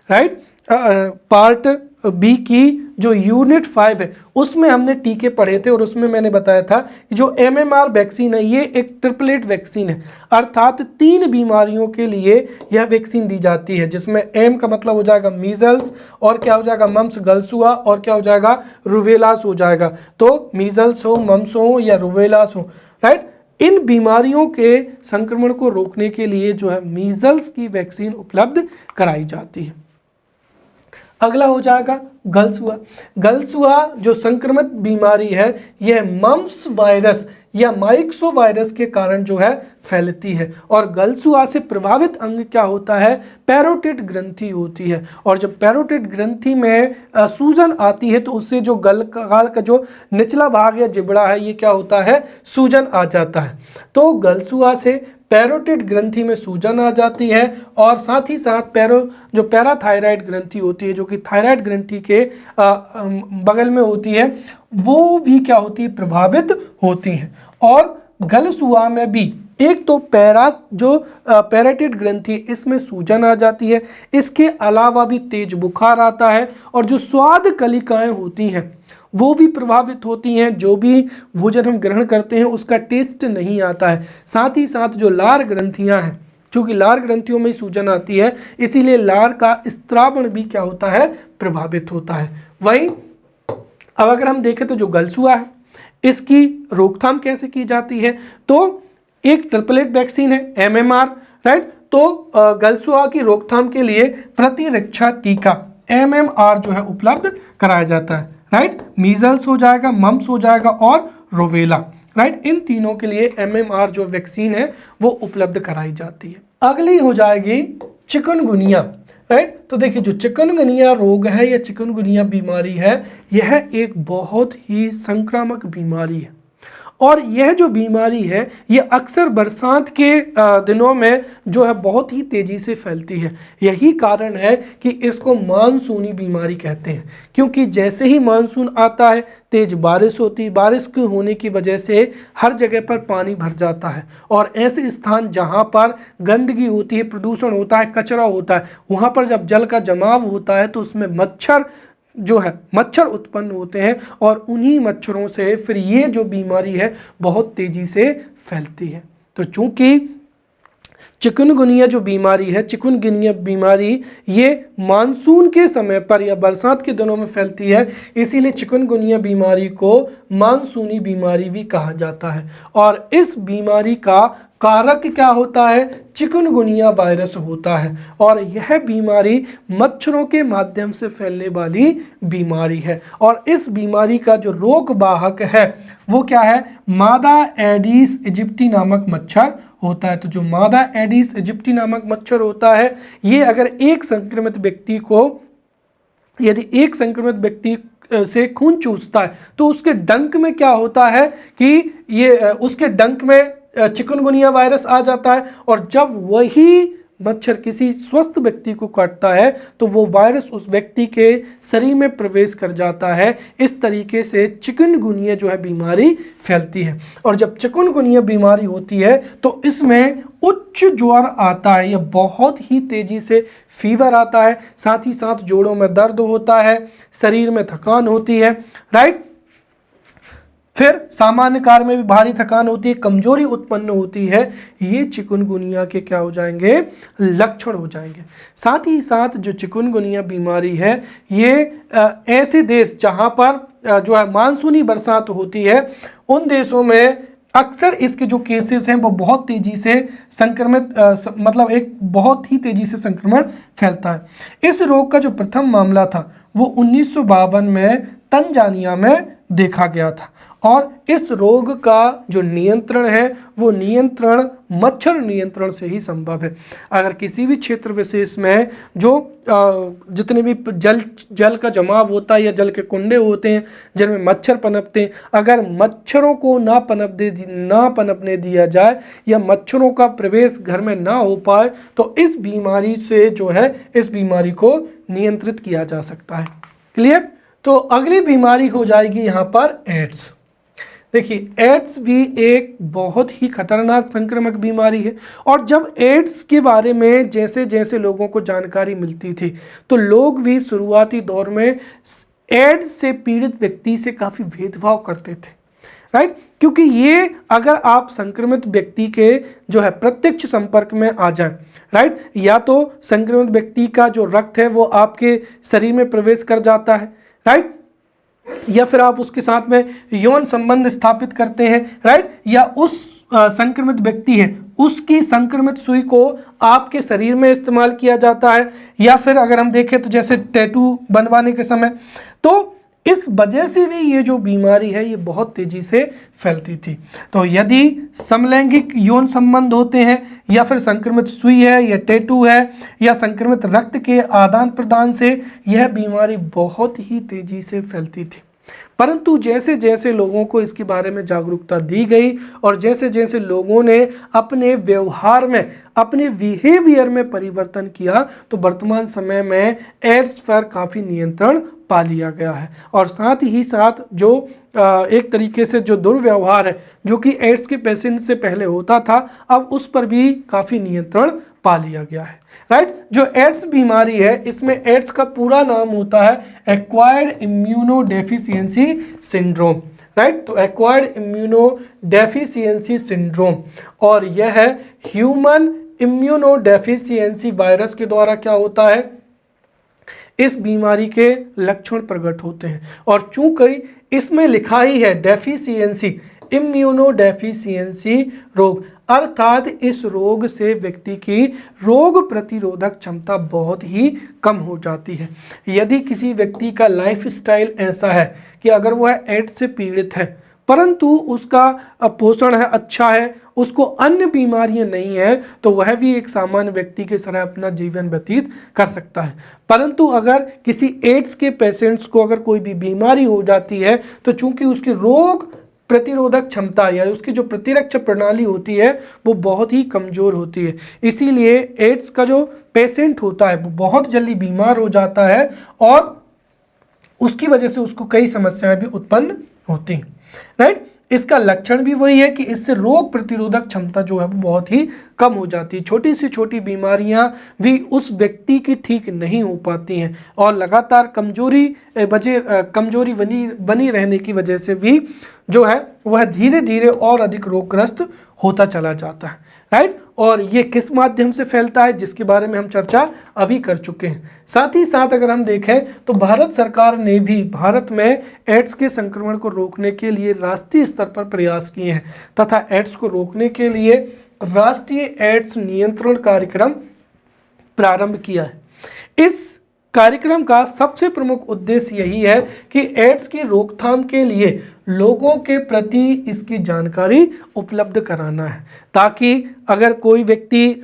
राइट, पार्ट बी की जो यूनिट 5 है उसमें हमने टीके पढ़े थे और उसमें मैंने बताया था कि जो एमएमआर वैक्सीन है ये एक ट्रिपलेट वैक्सीन है, अर्थात 3 बीमारियों के लिए यह वैक्सीन दी जाती है, जिसमें एम का मतलब हो जाएगा मीजल्स और क्या हो जाएगा, मम्स, गलसुआ और क्या हो जाएगा, रुवेलास हो जाएगा। तो मीजल्स हो, मम्स हो या रुवेलास हो, राइट, इन बीमारियों के संक्रमण को रोकने के लिए जो है मीजल्स की वैक्सीन उपलब्ध कराई जाती है। अगला हो जाएगा गलसुआ। गलसुआ जो संक्रमित बीमारी है यह मम्स वायरस या माइक्सो वायरस के कारण जो है फैलती है और गलसुआ से प्रभावित अंग क्या होता है, पैरोटिड ग्रंथि होती है। और जब पैरोटिड ग्रंथि में सूजन आती है तो उससे जो गाल का जो निचला भाग या जिबड़ा है ये क्या होता है, सूजन आ जाता है। तो गलसुआ से पैरोटिड ग्रंथि में सूजन आ जाती है और साथ ही साथ जो पैराथायराइड ग्रंथि होती है जो कि थायराइड ग्रंथि के बगल में होती है वो भी क्या होती है, प्रभावित होती हैं। और गलसुआ में भी एक तो पैराटिड ग्रंथि इसमें सूजन आ जाती है, इसके अलावा भी तेज बुखार आता है और जो स्वाद कलिकाएं होती हैं वो भी प्रभावित होती हैं, जो भी भोजन हम ग्रहण करते हैं उसका टेस्ट नहीं आता है। साथ ही साथ जो लार ग्रंथियां हैं, क्योंकि लार ग्रंथियों में सूजन आती है इसीलिए लार का स्त्रावण भी क्या होता है, प्रभावित होता है। वहीं अब अगर हम देखें तो जो गलसुआ है इसकी रोकथाम कैसे की जाती है, तो एक ट्रिपलेट वैक्सीन है एमएमआर, राइट। तो गलसुआ की रोकथाम के लिए प्रतिरक्षा टीका एमएमआर जो है उपलब्ध कराया जाता है, राइट। मीजल्स हो जाएगा, मम्स हो जाएगा और रोवेला, राइट, इन तीनों के लिए एमएमआर जो वैक्सीन है वो उपलब्ध कराई जाती है। अगली हो जाएगी चिकनगुनिया, राइट। तो देखिए जो चिकनगुनिया रोग है या चिकनगुनिया बीमारी है यह एक बहुत ही संक्रामक बीमारी है और यह जो बीमारी है ये अक्सर बरसात के दिनों में जो है बहुत ही तेज़ी से फैलती है। यही कारण है कि इसको मानसूनी बीमारी कहते हैं, क्योंकि जैसे ही मानसून आता है तेज बारिश होती है, बारिश के होने की वजह से हर जगह पर पानी भर जाता है और ऐसे स्थान जहाँ पर गंदगी होती है, प्रदूषण होता है, कचरा होता है, वहाँ पर जब जल का जमाव होता है तो उसमें मच्छर जो है मच्छर उत्पन्न होते हैं और उन्हीं मच्छरों से फिर ये जो बीमारी है बहुत तेजी से फैलती है। तो चूंकि चिकनगुनिया जो बीमारी है, चिकनगुनिया बीमारी ये मानसून के समय पर या बरसात के दिनों में फैलती है, इसीलिए चिकनगुनिया बीमारी को मानसूनी बीमारी भी कहा जाता है। और इस बीमारी का कारक क्या होता है? चिकनगुनिया वायरस होता है और यह बीमारी मच्छरों के माध्यम से फैलने वाली बीमारी है। और इस बीमारी का जो रोग वाहक है वो क्या है? मादा एडिस इजिप्टी नामक मच्छर होता है। तो जो मादा एडिस इजिप्टी नामक मच्छर होता है, ये अगर एक संक्रमित व्यक्ति को, यदि एक संक्रमित व्यक्ति से खून चूसता है तो उसके डंक में क्या होता है कि ये उसके डंक में चिकनगुनिया वायरस आ जाता है और जब वही मच्छर किसी स्वस्थ व्यक्ति को काटता है तो वो वायरस उस व्यक्ति के शरीर में प्रवेश कर जाता है। इस तरीके से चिकनगुनिया जो है बीमारी फैलती है। और जब चिकनगुनिया बीमारी होती है तो इसमें उच्च ज्वर आता है या बहुत ही तेजी से फीवर आता है, साथ ही साथ जोड़ों में दर्द होता है, शरीर में थकान होती है, राइट। फिर सामान्य कार्य में भी भारी थकान होती है, कमजोरी उत्पन्न होती है। ये चिकनगुनिया के क्या हो जाएंगे? लक्षण हो जाएंगे। साथ ही साथ जो चिकनगुनिया बीमारी है ये ऐसे देश जहां पर जो है मानसूनी बरसात होती है उन देशों में अक्सर इसके जो केसेस हैं वो बहुत तेजी से संक्रमित मतलब एक बहुत ही तेजी से संक्रमण फैलता है। इस रोग का जो प्रथम मामला था वो 1952 में तंजानिया में देखा गया था और इस रोग का जो नियंत्रण है वो नियंत्रण मच्छर नियंत्रण से ही संभव है। अगर किसी भी क्षेत्र विशेष में जो जितने भी जल का जमाव होता है या जल के कुंडे होते हैं जिनमें मच्छर पनपते हैं, अगर मच्छरों को ना पनपने दिया जाए या मच्छरों का प्रवेश घर में ना हो पाए तो इस बीमारी से जो है इस बीमारी को नियंत्रित किया जा सकता है। क्लियर? तो अगली बीमारी हो जाएगी यहाँ पर एड्स। देखिए एड्स भी एक बहुत ही खतरनाक संक्रामक बीमारी है और जब एड्स के बारे में जैसे जैसे लोगों को जानकारी मिलती थी तो लोग भी शुरुआती दौर में एड्स से पीड़ित व्यक्ति से काफ़ी भेदभाव करते थे, राइट। क्योंकि ये अगर आप संक्रमित व्यक्ति के जो है प्रत्यक्ष संपर्क में आ जाएं, राइट, या तो संक्रमित व्यक्ति का जो रक्त है वो आपके शरीर में प्रवेश कर जाता है, राइट, या फिर आप उसके साथ में यौन संबंध स्थापित करते हैं, राइट, या उस संक्रमित व्यक्ति है उसकी संक्रमित सुई को आपके शरीर में इस्तेमाल किया जाता है, या फिर अगर हम देखें तो जैसे टैटू बनवाने के समय, तो इस वजह से भी ये जो बीमारी है ये बहुत तेजी से फैलती थी। तो यदि समलैंगिक यौन संबंध होते हैं या फिर संक्रमित सुई है या टैटू है या संक्रमित रक्त के आदान प्रदान से यह बीमारी बहुत ही तेजी से फैलती थी। परंतु जैसे जैसे लोगों को इसके बारे में जागरूकता दी गई और जैसे जैसे लोगों ने अपने व्यवहार में अपने बिहेवियर में परिवर्तन किया तो वर्तमान समय में एड्स पर काफ़ी नियंत्रण पा लिया गया है। और साथ ही साथ जो एक तरीके से जो दुर्व्यवहार है जो कि एड्स के पेशेंट से पहले होता था अब उस पर भी काफ़ी नियंत्रण पा लिया गया है, राइट। जो एड्स बीमारी है इसमें एड्स का पूरा नाम होता है एक्वायर्ड इम्यूनोडेफिशिएंसी सिंड्रोम, राइट। तो एक्वायर्ड इम्यूनोडेफिशिएंसी सिंड्रोम और यह है ह्यूमन इम्यूनोडेफिशिएंसी वायरस के द्वारा क्या होता है, इस बीमारी के लक्षण प्रकट होते हैं। और चूंकि इसमें लिखा ही है डेफिशिएंसी, इम्यूनोडेफिशिएंसी रोग, अर्थात इस रोग से व्यक्ति की रोग प्रतिरोधक क्षमता बहुत ही कम हो जाती है। यदि किसी व्यक्ति का लाइफस्टाइल ऐसा है कि अगर वह एड्स से पीड़ित है परंतु उसका पोषण है अच्छा है, उसको अन्य बीमारियां नहीं है, तो वह भी एक सामान्य व्यक्ति की तरह अपना जीवन व्यतीत कर सकता है। परंतु अगर किसी एड्स के पेशेंट्स को अगर कोई भी बीमारी हो जाती है तो चूंकि उसकी रोग प्रतिरोधक क्षमता या उसकी जो प्रतिरक्षा प्रणाली होती है वो बहुत ही कमज़ोर होती है, इसीलिए एड्स का जो पेशेंट होता है वो बहुत जल्दी बीमार हो जाता है और उसकी वजह से उसको कई समस्याएं भी उत्पन्न होती हैं, राइट। इसका लक्षण भी वही है कि इससे रोग प्रतिरोधक क्षमता जो है वो बहुत ही कम हो जाती है। छोटी से छोटी बीमारियां भी उस व्यक्ति की ठीक नहीं हो पाती हैं और लगातार कमजोरी बनी रहने की वजह से भी जो है वह धीरे धीरे और अधिक रोगग्रस्त होता चला जाता है, राइट। और ये किस माध्यम से फैलता है, जिसके बारे में हम चर्चा अभी कर चुके हैं। साथ ही साथ अगर हम देखें तो भारत सरकार ने भी भारत में एड्स के संक्रमण को रोकने के लिए राष्ट्रीय स्तर पर प्रयास किए हैं तथा एड्स को रोकने के लिए राष्ट्रीय एड्स नियंत्रण कार्यक्रम प्रारंभ किया है। इस कार्यक्रम का सबसे प्रमुख उद्देश्य यही है कि एड्स की रोकथाम के लिए लोगों के प्रति इसकी जानकारी उपलब्ध कराना है, ताकि अगर कोई व्यक्ति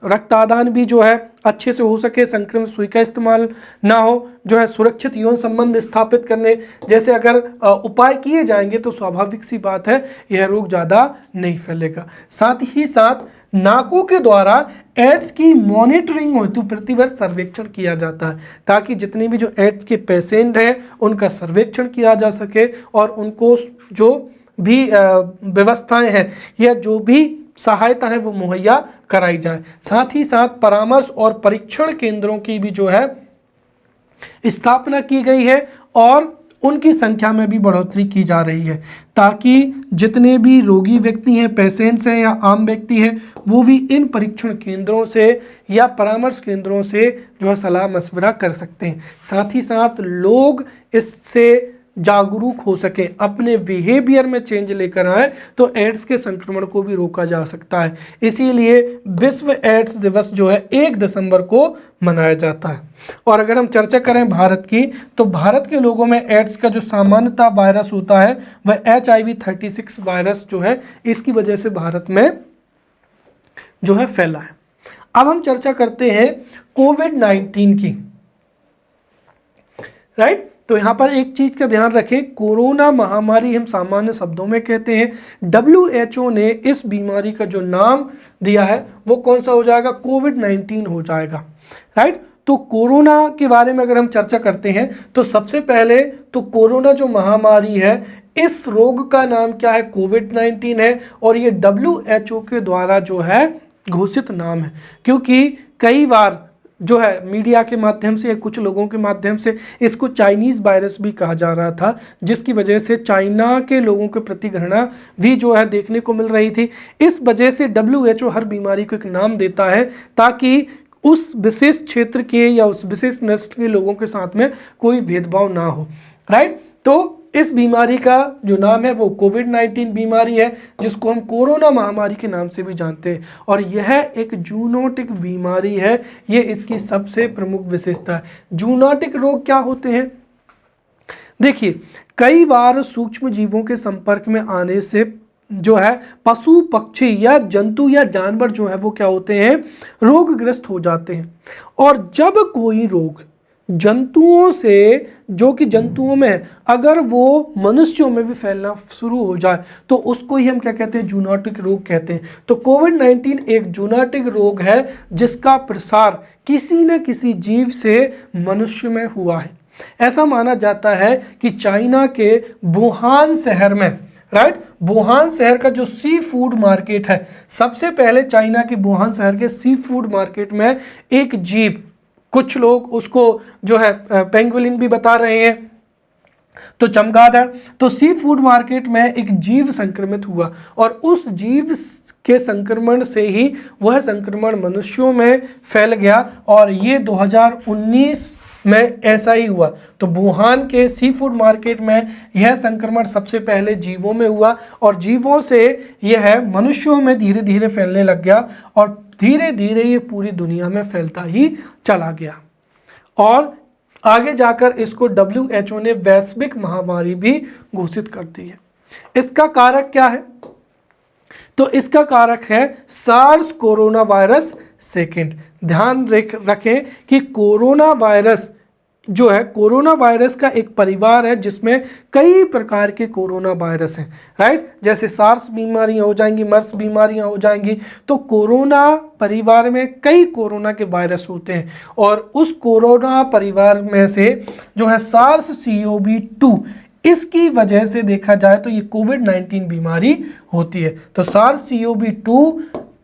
रक्तदान भी जो है अच्छे से हो सके, संक्रमित सुई का इस्तेमाल ना हो, जो है सुरक्षित यौन संबंध स्थापित करने जैसे अगर उपाय किए जाएंगे तो स्वाभाविक सी बात है यह रोग ज़्यादा नहीं फैलेगा। साथ ही साथ नाकों के द्वारा एड्स की मॉनिटरिंग हेतु प्रतिवर्ष सर्वेक्षण किया जाता है, ताकि जितने भी जो एड्स के पेशेंट हैं उनका सर्वेक्षण किया जा सके और उनको जो भी व्यवस्थाएं हैं या जो भी सहायता है वो मुहैया कराई जाए। साथ ही साथ परामर्श और परीक्षण केंद्रों की भी जो है स्थापना की गई है और उनकी संख्या में भी बढ़ोतरी की जा रही है, ताकि जितने भी रोगी व्यक्ति हैं, पेशेंट्स हैं या आम व्यक्ति हैं, वो भी इन परीक्षण केंद्रों से या परामर्श केंद्रों से जो है सलाह मशवरा कर सकते हैं। साथ ही साथ लोग इससे जागरूक हो सके, अपने बिहेवियर में चेंज लेकर आए तो एड्स के संक्रमण को भी रोका जा सकता है। इसीलिए विश्व एड्स दिवस जो है 1 दिसंबर को मनाया जाता है। और अगर हम चर्चा करें भारत की, तो भारत के लोगों में एड्स का जो सामान्यतः वायरस होता है वह HIV 36 वायरस जो है इसकी वजह से भारत में जो है फैला है। अब हम चर्चा करते हैं कोविड-19 की, राइट। तो यहाँ पर एक चीज का ध्यान रखें, कोरोना महामारी हम सामान्य शब्दों में कहते हैं। WHO ने इस बीमारी का जो नाम दिया है वो कौन सा हो जाएगा, कोविड-19 हो जाएगा, राइट। तो कोरोना के बारे में अगर हम चर्चा करते हैं तो सबसे पहले तो कोरोना जो महामारी है इस रोग का नाम क्या है, कोविड-19 है और ये WHO के द्वारा जो है घोषित नाम है, क्योंकि कई बार जो है मीडिया के माध्यम से या कुछ लोगों के माध्यम से इसको चाइनीज़ वायरस भी कहा जा रहा था, जिसकी वजह से चाइना के लोगों के प्रति घृणा भी जो है देखने को मिल रही थी। इस वजह से WHO हर बीमारी को एक नाम देता है ताकि उस विशेष क्षेत्र के या उस विशेष नस्ल के लोगों के साथ में कोई भेदभाव ना हो, राइट। तो इस बीमारी का जो नाम है वो कोविड-19 बीमारी है, जिसको हम कोरोना महामारी के नाम से भी जानते हैं और यह एक जूनोटिक बीमारी है। ये इसकी सबसे प्रमुख विशेषता है। जूनोटिक रोग क्या होते हैं, देखिए कई बार सूक्ष्म जीवों के संपर्क में आने से जो है पशु पक्षी या जंतु या जानवर जो है वो क्या होते हैं, रोगग्रस्त हो जाते हैं। और जब कोई रोग जंतुओं से जो कि जंतुओं में अगर वो मनुष्यों में भी फैलना शुरू हो जाए तो उसको ही हम क्या कहते हैं, जूनोटिक रोग कहते हैं। तो कोविड-19 एक जूनोटिक रोग है जिसका प्रसार किसी न किसी जीव से मनुष्य में हुआ है। ऐसा माना जाता है कि चाइना के वुहान शहर में, राइट, वुहान शहर का जो सी फूड मार्केट है, सबसे पहले चाइना के वुहान शहर के सी फूड मार्केट में एक जीव, कुछ लोग उसको जो है पेंगुलिन भी बता रहे हैं, तो चमगादड़, तो सी फूड मार्केट में एक जीव संक्रमित हुआ और उस जीव के संक्रमण से ही वह संक्रमण मनुष्यों में फैल गया और ये 2019 में ऐसा ही हुआ। तो वुहान के सी फूड मार्केट में यह संक्रमण सबसे पहले जीवों में हुआ और जीवों से यह मनुष्यों में धीरे धीरे फैलने लग गया और धीरे धीरे ये पूरी दुनिया में फैलता ही चला गया और आगे जाकर इसको WHO ने वैश्विक महामारी भी घोषित कर दी है। इसका कारक क्या है, तो इसका कारक है सार्स कोरोना वायरस सेकेंड। ध्यान रखें कि कोरोना वायरस जो है, कोरोना वायरस का एक परिवार है जिसमें कई प्रकार के कोरोना वायरस हैं, राइट। जैसे सार्स बीमारियां हो जाएंगी, मर्स बीमारियां हो जाएंगी, तो कोरोना परिवार में कई कोरोना के वायरस होते हैं और उस कोरोना परिवार में से जो है सार्स CoV-2 इसकी वजह से देखा जाए तो ये कोविड-19 बीमारी होती है। तो SARS-CoV-2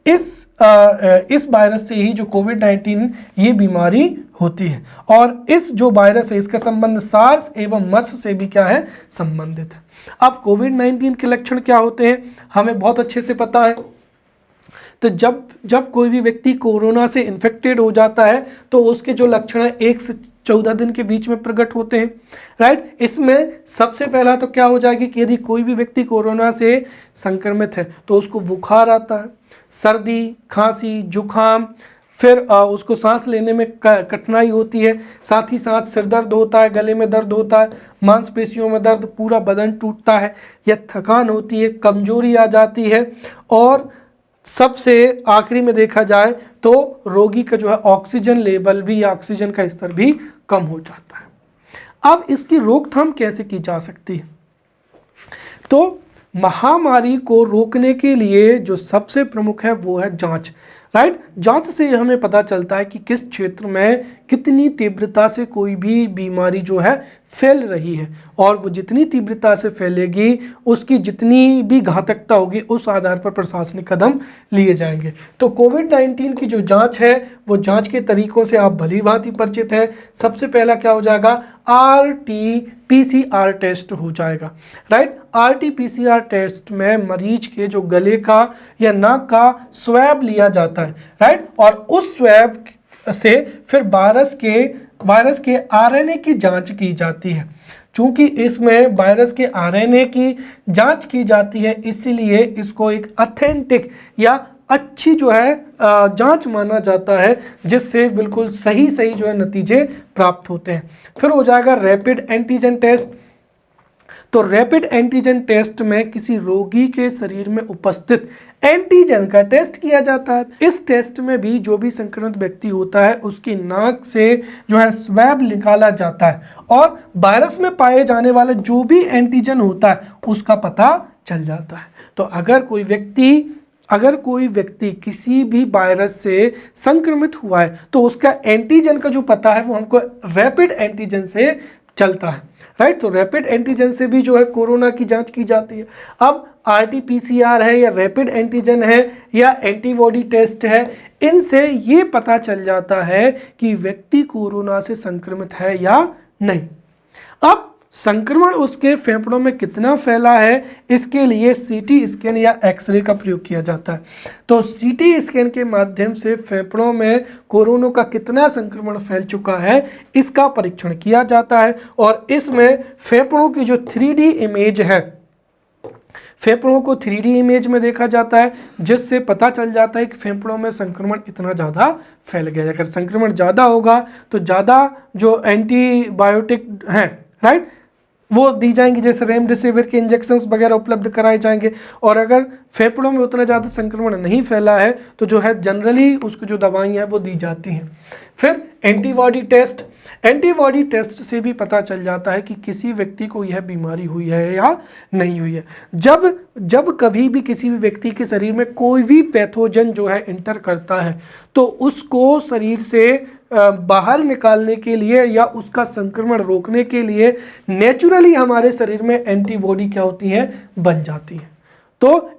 इस वायरस से ही जो कोविड-19 ये बीमारी होती है, और इस जो वायरस है इसका संबंध सार्स एवं मर्स से भी क्या है, संबंधित है। अब कोविड-19 के लक्षण क्या होते हैं हमें बहुत अच्छे से पता है। तो जब कोई भी व्यक्ति कोरोना से इन्फेक्टेड हो जाता है तो उसके जो लक्षण है 1 से 14 दिन के बीच में प्रकट होते हैं, राइट। इसमें सबसे पहला तो क्या हो जाएगी कि यदि कोई भी व्यक्ति कोरोना से संक्रमित है तो उसको बुखार आता है, सर्दी, खांसी, जुखाम, फिर उसको सांस लेने में कठिनाई होती है, साथ ही साथ सिर दर्द होता है, गले में दर्द होता है, मांसपेशियों में दर्द, पूरा बदन टूटता है या थकान होती है, कमजोरी आ जाती है, और सबसे आखिरी में देखा जाए तो रोगी का जो है ऑक्सीजन लेवल भी या ऑक्सीजन का स्तर भी कम हो जाता है। अब इसकी रोकथाम कैसे की जा सकती है? तो महामारी को रोकने के लिए जो सबसे प्रमुख है वो है जांच, राइट। जांच से हमें पता चलता है कि किस क्षेत्र में कितनी तीव्रता से कोई भी बीमारी जो है फैल रही है, और वो जितनी तीव्रता से फैलेगी उसकी जितनी भी घातकता होगी उस आधार पर प्रशासनिक कदम लिए जाएंगे। तो कोविड-19 की जो जांच है वो जांच के तरीकों से आप भली भांति परिचित है। सबसे पहला क्या हो जाएगा, RT-PCR टेस्ट हो जाएगा, राइट। RT-PCR टेस्ट में मरीज के जो गले का या नाक का स्वैब लिया जाता है, राइट, और उस स्वैब से फिर वायरस के RNA की जांच की जाती है। चूंकि इसमें वायरस के RNA की जांच की जाती है इसीलिए इसको एक ऑथेंटिक या अच्छी जो है जांच माना जाता है, जिससे बिल्कुल सही जो है नतीजे प्राप्त होते हैं। फिर हो जाएगा रैपिड एंटीजन टेस्ट। तो रैपिड एंटीजन टेस्ट में किसी रोगी के शरीर में उपस्थित एंटीजन का टेस्ट किया जाता है। इस टेस्ट में भी जो भी संक्रमित व्यक्ति होता है उसकी नाक से जो है स्वैब निकाला जाता है और वायरस में पाए जाने वाले जो भी एंटीजन होता है उसका पता चल जाता है। तो अगर कोई व्यक्ति किसी भी वायरस से संक्रमित हुआ है तो उसका एंटीजन का जो पता है वो हमको रैपिड एंटीजन से चलता है, राइट। तो रैपिड एंटीजन से भी जो है कोरोना की जांच की जाती है। अब RT-PCR है या रैपिड एंटीजन है या एंटीबॉडी टेस्ट है, इनसे ये पता चल जाता है कि व्यक्ति कोरोना से संक्रमित है या नहीं। अब संक्रमण उसके फेफड़ों में कितना फैला है इसके लिए CT स्कैन या एक्सरे का प्रयोग किया जाता है। तो CT स्कैन के माध्यम से फेफड़ों में कोरोना का कितना संक्रमण फैल चुका है इसका परीक्षण किया जाता है, और इसमें फेफड़ों की जो 3D इमेज है, फेफड़ों को 3D इमेज में देखा जाता है, जिससे पता चल जाता है कि फेफड़ों में संक्रमण इतना ज़्यादा फैल गया है। अगर संक्रमण ज़्यादा होगा तो ज़्यादा जो एंटीबायोटिक हैं, राइट, वो दी जाएंगी, जैसे रेमडेसिविर के इंजेक्शंस वगैरह उपलब्ध कराए जाएंगे। और अगर फेफड़ों में उतना ज़्यादा संक्रमण नहीं फैला है तो जो है जनरली उसको जो दवाइयाँ हैं वो दी जाती हैं। फिर एंटीबॉडी टेस्ट से भी पता चल जाता है कि किसी व्यक्ति को यह बीमारी हुई है या नहीं हुई है। जब कभी भी किसी भी व्यक्ति के शरीर में कोई भी पैथोजन जो है इंटर करता है तो उसको शरीर से बाहर निकालने के लिए या उसका संक्रमण रोकने के लिए नेचुरली हमारे शरीर में एंटीबॉडी क्या होती है, बन जाती है। तो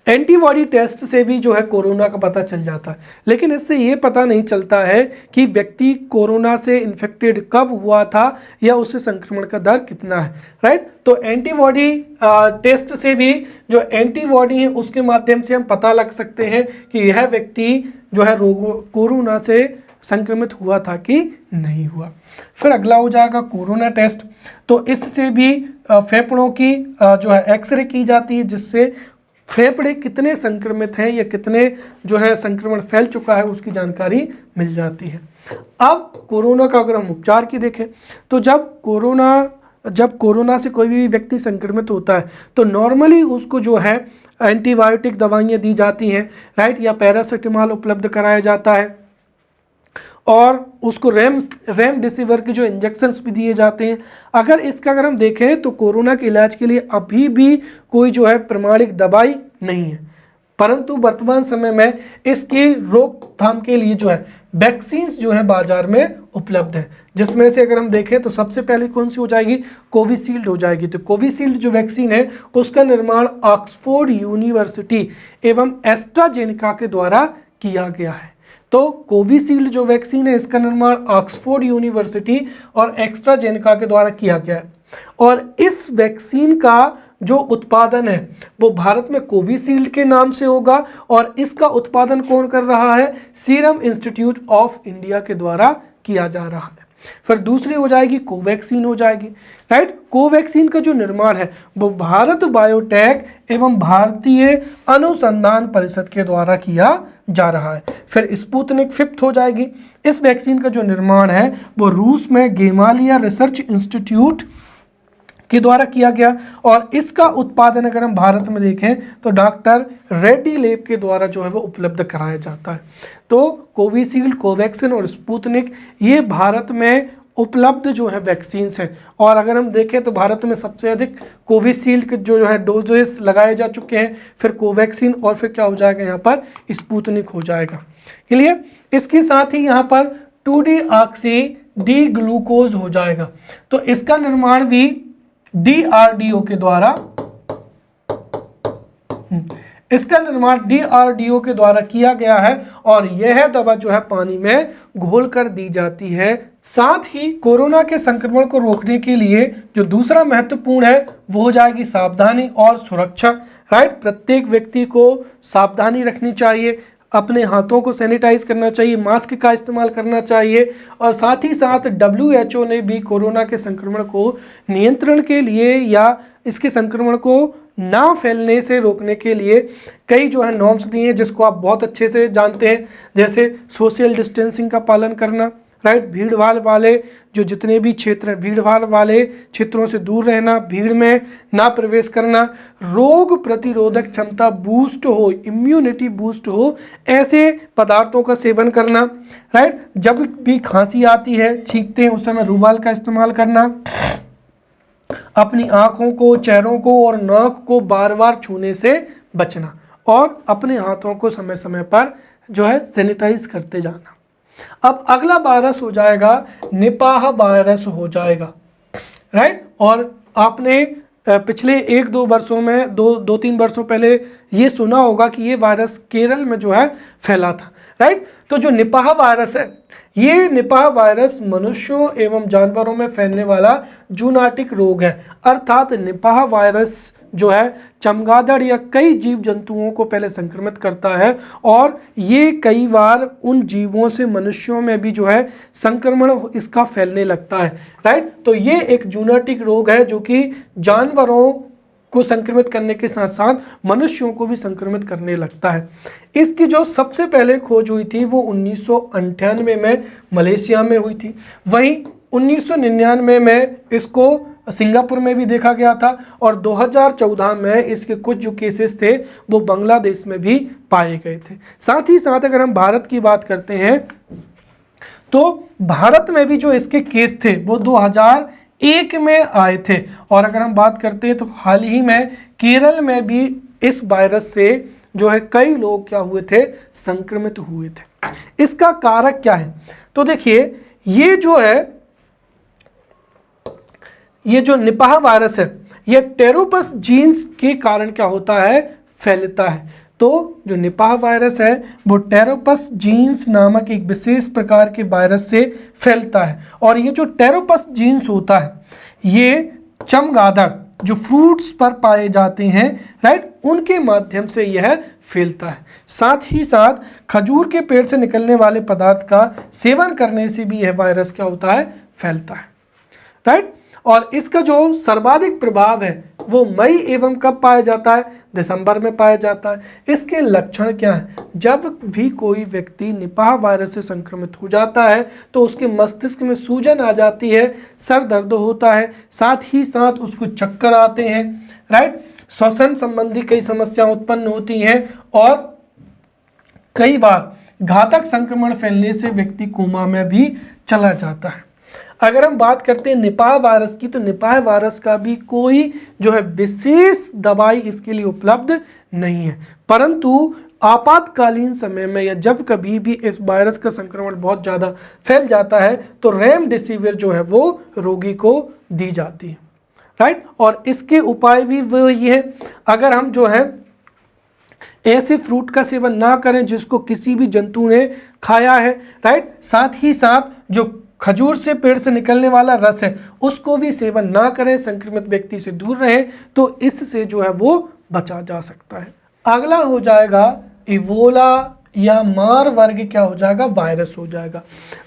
एंटीबॉडी टेस्ट से भी जो है कोरोना का पता चल जाता है, लेकिन इससे ये पता नहीं चलता है कि व्यक्ति कोरोना से इन्फेक्टेड कब हुआ था या उससे संक्रमण का दर कितना है, राइट। तो एंटीबॉडी टेस्ट से भी जो एंटीबॉडी है उसके माध्यम से हम पता लग सकते हैं कि यह व्यक्ति जो है कोरोना से संक्रमित हुआ था कि नहीं हुआ। फिर अगला हो जाएगा कोरोना टेस्ट। तो इससे भी फेफड़ों की जो है एक्सरे की जाती है, जिससे फेफड़े कितने संक्रमित हैं या कितने जो है संक्रमण फैल चुका है उसकी जानकारी मिल जाती है। अब कोरोना का अगर हम उपचार की देखें तो जब कोरोना से कोई भी व्यक्ति संक्रमित होता है तो नॉर्मली उसको जो है एंटीबायोटिक दवाइयाँ दी जाती हैं, राइट, या पैरासिटामोल उपलब्ध कराया जाता है, और उसको रेमडेसिविर के जो इंजेक्शन्स भी दिए जाते हैं। अगर हम देखें तो कोरोना के इलाज के लिए अभी भी कोई जो है प्रमाणिक दवाई नहीं है, परंतु वर्तमान समय में इसकी रोकथाम के लिए जो है वैक्सीन जो है बाजार में उपलब्ध है, जिसमें से अगर हम देखें तो सबसे पहले कौन सी हो जाएगी, कोविशील्ड हो जाएगी। तो कोविशील्ड जो वैक्सीन है उसका निर्माण ऑक्सफोर्ड यूनिवर्सिटी एवं एस्ट्राजेनेका के द्वारा किया गया है। तो कोविशील्ड जो वैक्सीन है इसका निर्माण ऑक्सफोर्ड यूनिवर्सिटी और एस्ट्राजेनेका के द्वारा किया गया है, और इस वैक्सीन का जो उत्पादन है वो भारत में कोविशील्ड के नाम से होगा, और इसका उत्पादन कौन कर रहा है, सीरम इंस्टीट्यूट ऑफ इंडिया के द्वारा किया जा रहा है। फिर दूसरी हो जाएगी कोवैक्सीन हो जाएगी, राइट। कोवैक्सीन का जो निर्माण है वो भारत बायोटेक एवं भारतीय अनुसंधान परिषद के द्वारा किया जा रहा है। फिर स्पुतनिक फिफ्थ हो जाएगी। इस वैक्सीन का जो निर्माण है वो रूस में गेमालिया रिसर्च इंस्टीट्यूट के द्वारा किया गया, और इसका उत्पादन अगर हम भारत में देखें तो डॉक्टर रेड्डी लैब के द्वारा जो है वो उपलब्ध कराया जाता है। तो कोविशील्ड, कोवैक्सीन और स्पुतनिक ये भारत में उपलब्ध जो है वैक्सीन्स हैं। और अगर हम देखें तो भारत में सबसे अधिक कोविशील्ड के जो है डोजेस लगाए जा चुके हैं, फिर कोवैक्सीन, और फिर क्या हो जाएगा यहाँ पर स्पुतनिक हो जाएगा। क्लियर। इसके साथ ही यहाँ पर 2-डीऑक्सी डी ग्लूकोज हो जाएगा। तो इसका निर्माण भी DRDO के द्वारा DRDO के द्वारा किया गया है, और यह दवा जो है पानी में घोलकर दी जाती है। साथ ही कोरोना के संक्रमण को रोकने के लिए जो दूसरा महत्वपूर्ण है वो हो जाएगी सावधानी और सुरक्षा, राइट। प्रत्येक व्यक्ति को सावधानी रखनी चाहिए, अपने हाथों को सैनिटाइज करना चाहिए, मास्क का इस्तेमाल करना चाहिए, और साथ ही साथ WHO ने भी कोरोना के संक्रमण को नियंत्रण के लिए या इसके संक्रमण को ना फैलने से रोकने के लिए कई जो है नॉर्म्स दिए हैं, जिसको आप बहुत अच्छे से जानते हैं, जैसे सोशल डिस्टेंसिंग का पालन करना, राइट। भीड़ भाड़ वाले जो जितने भी क्षेत्र हैं, भीड़ भाड़ वाले क्षेत्रों से दूर रहना, भीड़ में ना प्रवेश करना, रोग प्रतिरोधक क्षमता बूस्ट हो, इम्यूनिटी बूस्ट हो, ऐसे पदार्थों का सेवन करना, राइट। जब भी खांसी आती है, छींकते हैं, उस समय रूमाल का इस्तेमाल करना, अपनी आँखों को, चेहरों को और नाक को बार बार छूने से बचना, और अपने हाथों को समय समय पर जो है सैनिटाइज करते जाना। अब अगला वायरस हो जाएगा निपाह वायरस हो जाएगा, राइट। और आपने पिछले 1-2 वर्षों में 2-3 वर्षों पहले ये सुना होगा कि ये वायरस केरल में जो है फैला था, राइट। तो जो निपाह वायरस है, ये निपाह वायरस मनुष्यों एवं जानवरों में फैलने वाला जूनाटिक रोग है। अर्थात निपाह वायरस जो है चमगादड़ या कई जीव जंतुओं को पहले संक्रमित करता है, और ये कई बार उन जीवों से मनुष्यों में भी जो है संक्रमण इसका फैलने लगता है, राइट। तो ये एक जूनाटिक रोग है जो कि जानवरों को संक्रमित करने के साथ साथ मनुष्यों को भी संक्रमित करने लगता है। इसकी जो सबसे पहले खोज हुई थी वो 1998 में मलेशिया में हुई थी। वहीं 1999 में इसको सिंगापुर में भी देखा गया था, और 2014 में इसके कुछ जो केसेस थे वो बांग्लादेश में भी पाए गए थे। साथ ही साथ अगर हम भारत की बात करते हैं तो भारत में भी जो इसके केस थे वो 2001 में आए थे, और अगर हम बात करते हैं तो हाल ही में केरल में भी इस वायरस से जो है कई लोग क्या हुए थे, संक्रमित हुए थे। इसका कारक क्या है, तो देखिए ये जो निपाह वायरस है ये टेरोपस जीन्स के कारण क्या होता है, फैलता है। तो जो निपाह वायरस है वो टेरोपस जीन्स नामक एक विशेष प्रकार के वायरस से फैलता है, और ये जो टेरोपस जीन्स होता है ये चमगादड़ जो फ्रूट्स पर पाए जाते हैं, राइट, उनके माध्यम से यह फैलता है। साथ ही साथ खजूर के पेड़ से निकलने वाले पदार्थ का सेवन करने से भी यह वायरस क्या होता है, फैलता है, राइट। और इसका जो सर्वाधिक प्रभाव है वो मई एवं कब पाया जाता है, दिसंबर में पाया जाता है। इसके लक्षण क्या हैं, जब भी कोई व्यक्ति निपाह वायरस से संक्रमित हो जाता है तो उसके मस्तिष्क में सूजन आ जाती है, सर दर्द होता है, साथ ही साथ उसको चक्कर आते हैं, राइट, श्वसन संबंधी कई समस्याएं उत्पन्न होती हैं, और कई बार घातक संक्रमण फैलने से व्यक्ति कोमा में भी चला जाता है। अगर हम बात करते हैं निपाह वायरस की, तो निपाह वायरस का भी कोई जो है विशेष दवाई इसके लिए उपलब्ध नहीं है, परंतु आपातकालीन समय में या जब कभी भी इस वायरस का संक्रमण बहुत ज़्यादा फैल जाता है तो रेमडेसिविर जो है वो रोगी को दी जाती है, राइट। और इसके उपाय भी वही है, अगर हम जो है ऐसे फ्रूट का सेवन ना करें जिसको किसी भी जंतु ने खाया है, राइट। साथ ही साथ जो खजूर से पेड़ से निकलने वाला रस है उसको भी सेवन ना करें, संक्रमित व्यक्ति से दूर रहें, तो इससे जो है वो बचा जा सकता है। अगला हो जाएगा इबोला या मारबर्ग क्या हो जाएगा, वायरस हो जाएगा।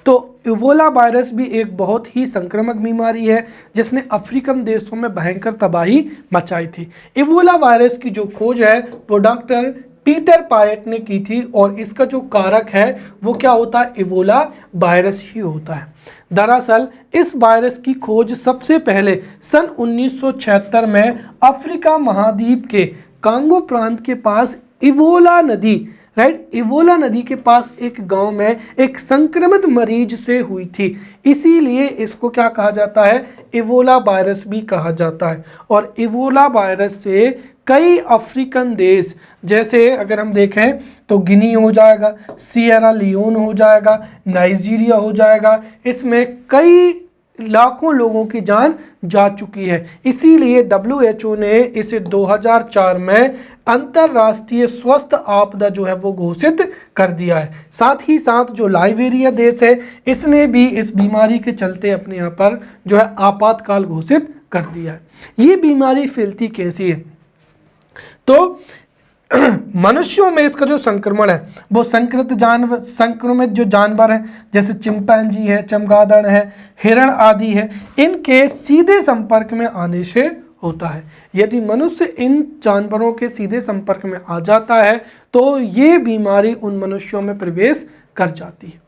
तो इबोला वायरस भी एक बहुत ही संक्रामक बीमारी है जिसने अफ्रीकन देशों में भयंकर तबाही मचाई थी। इबोला वायरस की जो खोज है वो डॉक्टर पीटर पायट ने की थी और इसका जो कारक है वो क्या होता है, इबोला वायरस ही होता है। दरअसल इस वायरस की खोज सबसे पहले सन 1976 में अफ्रीका महाद्वीप के कांगो प्रांत के पास इबोला नदी, राइट, इबोला नदी के पास एक गांव में एक संक्रमित मरीज से हुई थी, इसीलिए इसको क्या कहा जाता है, इबोला वायरस भी कहा जाता है। और इबोला वायरस से कई अफ्रीकन देश, जैसे अगर हम देखें तो गिनी हो जाएगा, सियरा लियोन हो जाएगा, नाइजीरिया हो जाएगा, इसमें कई लाखों लोगों की जान जा चुकी है। इसीलिए WHO ने इसे 2004 में अंतरराष्ट्रीय स्वास्थ्य आपदा जो है वो घोषित कर दिया है। साथ ही साथ जो लाइबेरिया देश है इसने भी इस बीमारी के चलते अपने यहाँ पर जो है आपातकाल घोषित कर दिया है। ये बीमारी फैलती कैसी है, तो मनुष्यों में इसका जो संक्रमण है वो संक्रमित जो जानवर हैं जैसे चिंपैंजी है, चमगादड़ है, हिरण आदि है, इनके सीधे संपर्क में आने से होता है। यदि मनुष्य इन जानवरों के सीधे संपर्क में आ जाता है तो ये बीमारी उन मनुष्यों में प्रवेश कर जाती है।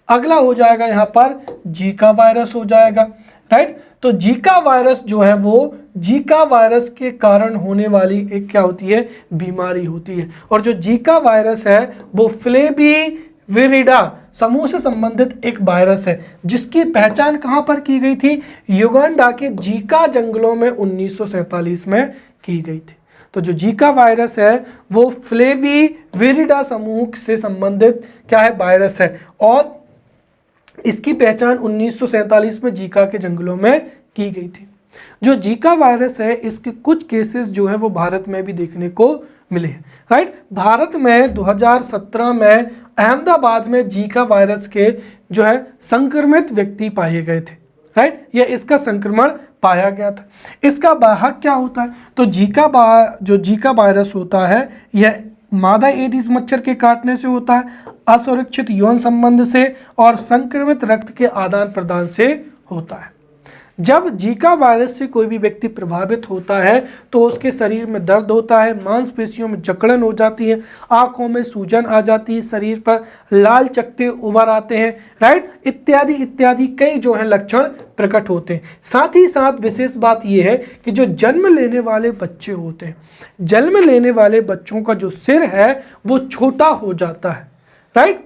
अगला हो जाएगा यहाँ पर जीका वायरस हो जाएगा, राइट। तो जीका वायरस जो है वो जीका वायरस के कारण होने वाली एक क्या होती है, बीमारी होती है। और जो जीका वायरस है वो फ्लेविविरिडा समूह से संबंधित एक वायरस है जिसकी पहचान कहाँ पर की गई थी, युगांडा के जीका जंगलों में 1947 में की गई थी। तो जो जीका वायरस है वो फ्लेविविरिडा समूह से संबंधित क्या है, वायरस है, और इसकी पहचान 1947 में जीका के जंगलों में की गई थी। जो जीका वायरस है इसके कुछ केसेस जो है वो भारत में भी देखने को मिले हैं, राइट। भारत में 2017 में अहमदाबाद में जीका वायरस के जो है संक्रमित व्यक्ति पाए गए थे, राइट। यह इसका संक्रमण पाया गया था। इसका वाहक क्या होता है, तो जो जीका वायरस होता है यह मादा एडिस मच्छर के काटने से होता है, असुरक्षित यौन संबंध से और संक्रमित रक्त के आदान प्रदान से होता है। जब जीका वायरस से कोई भी व्यक्ति प्रभावित होता है तो उसके शरीर में दर्द होता है, मांसपेशियों में जकड़न हो जाती है, आंखों में सूजन आ जाती है, शरीर पर लाल चकत्ते उभर आते हैं, राइट, इत्यादि इत्यादि कई जो है लक्षण प्रकट होते हैं। साथ ही साथ विशेष बात यह है कि जो जन्म लेने वाले बच्चे होते हैं, जन्म लेने वाले बच्चों का जो सिर है वो छोटा हो जाता है, राइट।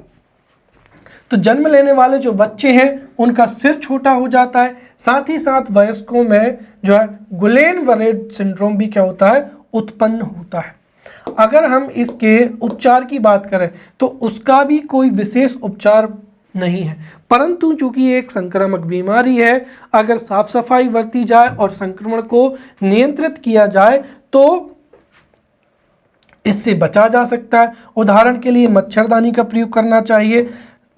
तो जन्म लेने वाले जो बच्चे हैं उनका सिर छोटा हो जाता है। साथ ही साथ वयस्कों में जो है गुलेन-बरे सिंड्रोम भी क्या होता है, उत्पन्न होता है। अगर हम इसके उपचार की बात करें तो उसका भी कोई विशेष उपचार नहीं है, परंतु चूंकि एक संक्रामक बीमारी है, अगर साफ सफाई बरती जाए और संक्रमण को नियंत्रित किया जाए तो इससे बचा जा सकता है। उदाहरण के लिए मच्छरदानी का प्रयोग करना चाहिए,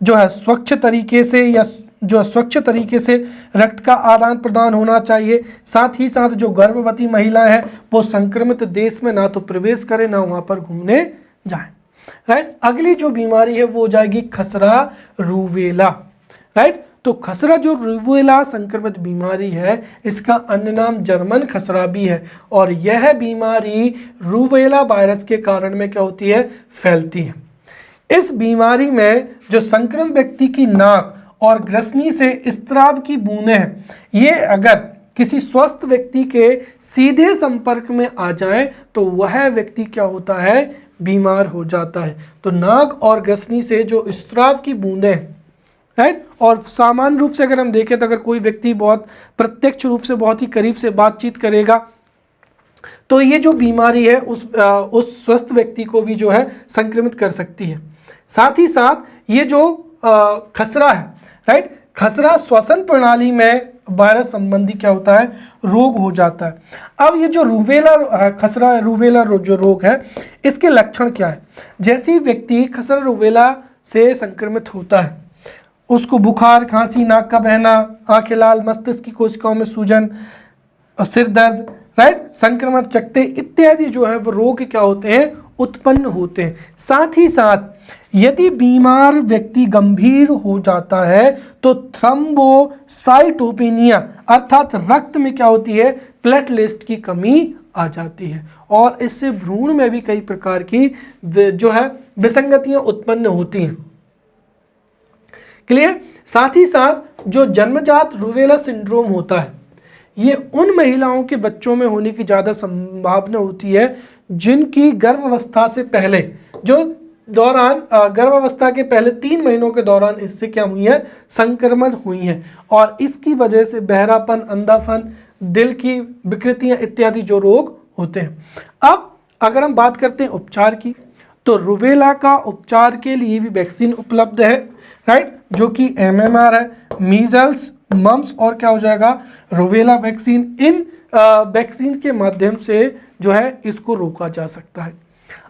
जो है स्वच्छ तरीके से या जो स्वच्छ तरीके से रक्त का आदान प्रदान होना चाहिए। साथ ही साथ जो गर्भवती महिला है वो संक्रमित देश में ना तो प्रवेश करे ना वहाँ पर घूमने जाए, राइट। अगली जो बीमारी है वो हो जाएगी खसरा रूबेला, राइट। तो खसरा जो रूबेला संक्रमित बीमारी है इसका अन्य नाम जर्मन खसरा भी है और यह बीमारी रूबेला वायरस के कारण में क्या होती है, फैलती है। इस बीमारी में जो संक्रमित व्यक्ति की नाक और ग्रसनी से स्त्राव की बूंदें हैं, ये अगर किसी स्वस्थ व्यक्ति के सीधे संपर्क में आ जाएं तो वह व्यक्ति क्या होता है, बीमार हो जाता है। तो नाक और ग्रसनी से जो स्त्राव की बूंदें, राइट। और सामान्य रूप से अगर हम देखें तो अगर कोई व्यक्ति बहुत प्रत्यक्ष रूप से बहुत ही करीब से बातचीत करेगा तो ये जो बीमारी है उस स्वस्थ व्यक्ति को भी जो है संक्रमित कर सकती है। साथ ही साथ ये जो खसरा है, राइट, खसरा श्वसन प्रणाली में वायरस संबंधी क्या होता है, रोग हो जाता है। अब ये जो रूबेला खसरा रूबेला जो रोग है, इसके लक्षण क्या है? जैसे ही व्यक्ति खसरा रूबेला से संक्रमित होता है, उसको बुखार, खांसी, नाक का बहना, आंखें लाल, मस्तिष्क की कोशिकाओं में सूजन, सिर दर्द, राइट, संक्रमण, चकत्ते इत्यादि जो है वो रोग क्या होते हैं, उत्पन्न होते हैं। साथ ही साथ यदि बीमार व्यक्ति गंभीर हो जाता है तो थ्रोम्बोसाइटोपेनिया अर्थात रक्त में क्या होती है, प्लेटलेट्स की कमी आ जाती है और इससे भ्रूण में भी कई प्रकार की जो है विसंगतियां उत्पन्न होती हैं। क्लियर? साथ ही साथ जो जन्मजात रूबेला सिंड्रोम होता है, ये उन महिलाओं के बच्चों में होने की ज़्यादा संभावना होती है जिनकी गर्भावस्था से पहले गर्भावस्था के पहले 3 महीनों के दौरान इससे क्या हुई है, संक्रमण हुई है और इसकी वजह से बहरापन, अंधापन, दिल की विकृतियां इत्यादि जो रोग होते हैं। अब अगर हम बात करते हैं उपचार की, तो रूबेला का उपचार के लिए भी वैक्सीन उपलब्ध है, राइट, जो कि MMR है, मीजल्स, मम्स और क्या हो जाएगा, रूबेला वैक्सीन। इन वैक्सीन के माध्यम से जो है इसको रोका जा सकता है।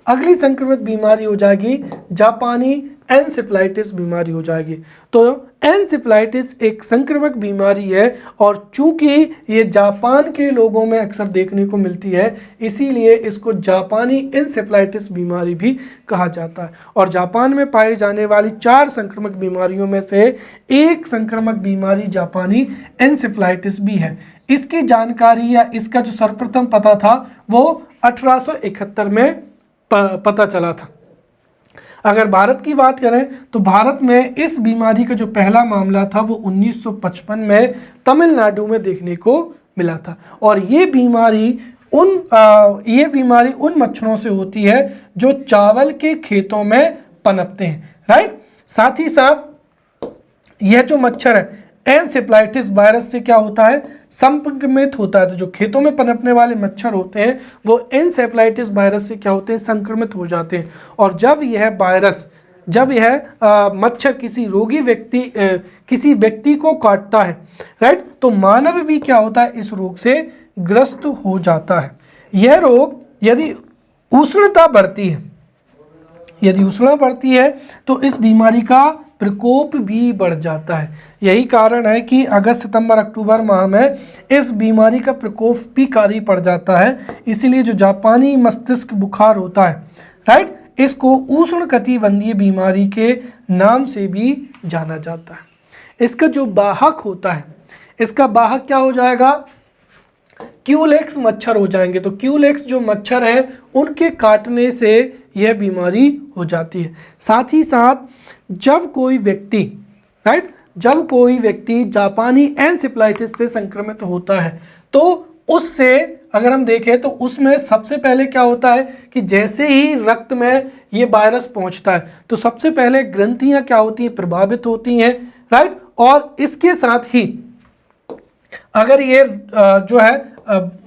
अगली संक्रमित बीमारी हो जाएगी जापानी एनसेफेलाइटिस बीमारी हो जाएगी। तो एनसेफेलाइटिस एक संक्रामक बीमारी है और चूंकि ये जापान के लोगों में अक्सर देखने को मिलती है, इसीलिए इसको जापानी एनसेफेलाइटिस बीमारी भी कहा जाता है। और जापान में पाई जाने वाली 4 संक्रामक बीमारियों में से एक संक्रामक बीमारी जापानी एनसेफेलाइटिस भी है। इसकी जानकारी या इसका जो सर्वप्रथम पता था वो 1871 में पता चला था। अगर भारत की बात करें तो भारत में इस बीमारी का जो पहला मामला था वो 1955 में तमिलनाडु में देखने को मिला था। और ये बीमारी उन मच्छरों से होती है जो चावल के खेतों में पनपते हैं, राइट। साथ ही साथ यह जो मच्छर है एनसेफेलाइटिस वायरस से क्या होता है, संक्रमित होता है। तो जो खेतों में पनपने वाले मच्छर होते हैं वो एनसेफेलाइटिस वायरस से क्या होते हैं, संक्रमित हो जाते हैं। और जब यह मच्छर किसी व्यक्ति को काटता है, राइट, तो मानव भी क्या होता है, इस रोग से ग्रस्त हो जाता है। यह रोग यदि उष्णता बढ़ती है तो इस बीमारी का प्रकोप भी बढ़ जाता है। यही कारण है कि अगस्त, सितंबर, अक्टूबर माह में इस बीमारी का प्रकोप भी भारी पड़ जाता है। इसीलिए जो जापानी मस्तिष्क बुखार होता है, राइट, इसको उष्णकटिबंधीय बीमारी के नाम से भी जाना जाता है। इसका जो वाहक होता है, इसका वाहक क्या हो जाएगा, क्यूलेक्स मच्छर हो जाएंगे। तो क्यूलेक्स जो मच्छर है उनके काटने से यह बीमारी हो जाती है। साथ ही साथ जब कोई व्यक्ति जापानी एनसेफेलाइटिस से संक्रमित होता है तो उससे अगर हम देखें तो उसमें सबसे पहले क्या होता है कि जैसे ही रक्त में ये वायरस पहुंचता है तो सबसे पहले ग्रंथियां क्या होती हैं, प्रभावित होती हैं, राइट। और इसके साथ ही अगर ये जो है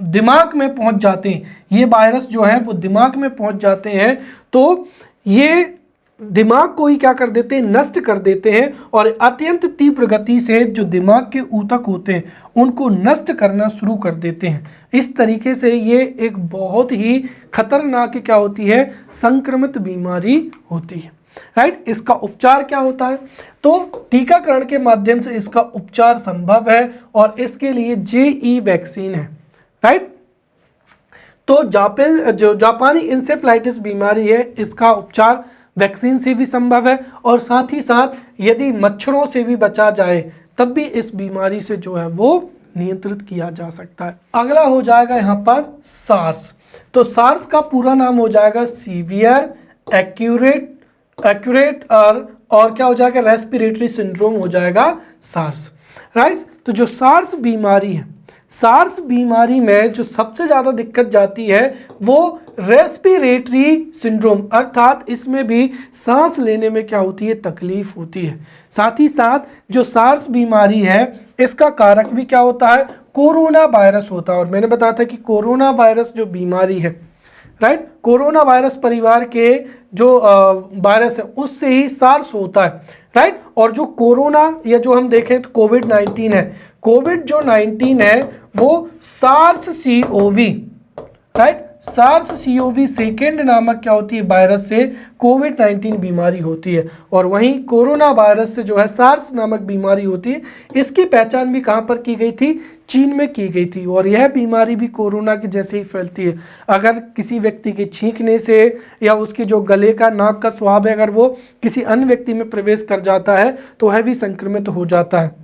दिमाग में पहुंच जाते हैं, ये वायरस जो है वो दिमाग में पहुंच जाते हैं तो ये दिमाग को ही क्या कर देते हैं, नष्ट कर देते हैं और अत्यंत तीव्र गति से जो दिमाग के ऊतक होते हैं उनको नष्ट करना शुरू कर देते हैं। इस तरीके से ये एक बहुत ही खतरनाक क्या होती है, संक्रमित बीमारी होती है, राइट। इसका उपचार क्या होता है, तो टीकाकरण के माध्यम से इसका उपचार संभव है और इसके लिए JE वैक्सीन है, राइट। तो जो जापानी इंसेफ्लाइटिस बीमारी है इसका उपचार वैक्सीन से भी संभव है और साथ ही साथ यदि मच्छरों से भी बचा जाए तब भी इस बीमारी से जो है वो नियंत्रित किया जा सकता है। अगला हो जाएगा यहाँ पर सार्स। तो सार्स का पूरा नाम हो जाएगा सीवियर एक्यूरेट और क्या हो जाएगा, रेस्पिरेटरी सिंड्रोम हो जाएगा सार्स, राइट। तो जो सार्स बीमारी है, सार्स बीमारी में जो सबसे ज़्यादा दिक्कत जाती है वो रेस्पिरेटरी सिंड्रोम, अर्थात इसमें भी सांस लेने में क्या होती है, तकलीफ होती है। साथ ही साथ जो सार्स बीमारी है इसका कारक भी क्या होता है, कोरोना वायरस होता है। और मैंने बताया था कि कोरोना वायरस जो बीमारी है, राइट, कोरोना वायरस परिवार के जो वायरस है उससे ही सार्स होता है, राइट। और जो कोरोना या जो हम देखें तो कोविड-19 है, कोविड जो 19 है वो SARS CoV, right, SARS CoV second नामक क्या होती है वायरस से कोविड-19 बीमारी होती है। और वहीं कोरोना वायरस से जो है सार्स नामक बीमारी होती है। इसकी पहचान भी कहाँ पर की गई थी? चीन में की गई थी। और यह बीमारी भी कोरोना के जैसे ही फैलती है। अगर किसी व्यक्ति के छींकने से या उसके जो गले का नाक का स्वाब है अगर वो किसी अन्य व्यक्ति में प्रवेश कर जाता है तो वह भी संक्रमित हो जाता है।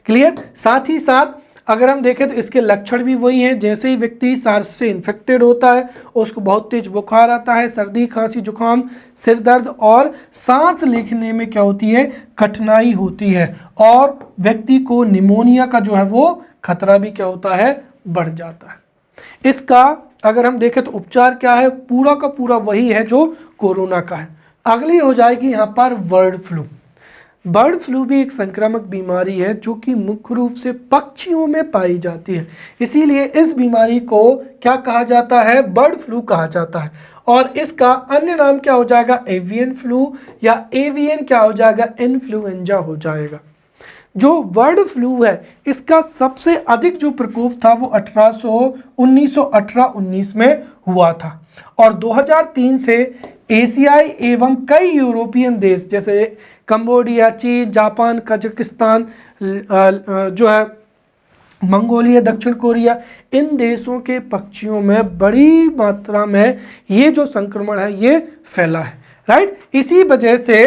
क्लियर? साथ ही साथ अगर हम देखें तो इसके लक्षण भी वही हैं। जैसे ही व्यक्ति सार्स से इन्फेक्टेड होता है उसको बहुत तेज बुखार आता है, सर्दी, खांसी, जुकाम, सिर दर्द और सांस लेने में क्या होती है? कठिनाई होती है। और व्यक्ति को निमोनिया का जो है वो खतरा भी क्या होता है? बढ़ जाता है। इसका अगर हम देखें तो उपचार क्या है? पूरा का पूरा वही है जो कोरोना का है। अगली हो जाएगी यहाँ पर बर्ड फ्लू। बर्ड फ्लू भी एक संक्रामक बीमारी है जो कि मुख्य रूप से पक्षियों में पाई जाती है। इसीलिए इस बीमारी को क्या कहा जाता है? बर्ड फ्लू कहा जाता है। और इसका अन्य नाम क्या हो जाएगा? एवियन फ्लू, या एवियन क्या हो जाएगा? इन्फ्लुएंजा हो जाएगा। जो बर्ड फ्लू है इसका सबसे अधिक जो प्रकोप था वो 1918-19 में हुआ था। और 2003 से एशियाई एवं कई यूरोपियन देश जैसे कंबोडिया, चीन, जापान, कजाकिस्तान, जो है मंगोलिया, दक्षिण कोरिया, इन देशों के पक्षियों में बड़ी मात्रा में ये जो संक्रमण है ये फैला है, राइट। इसी वजह से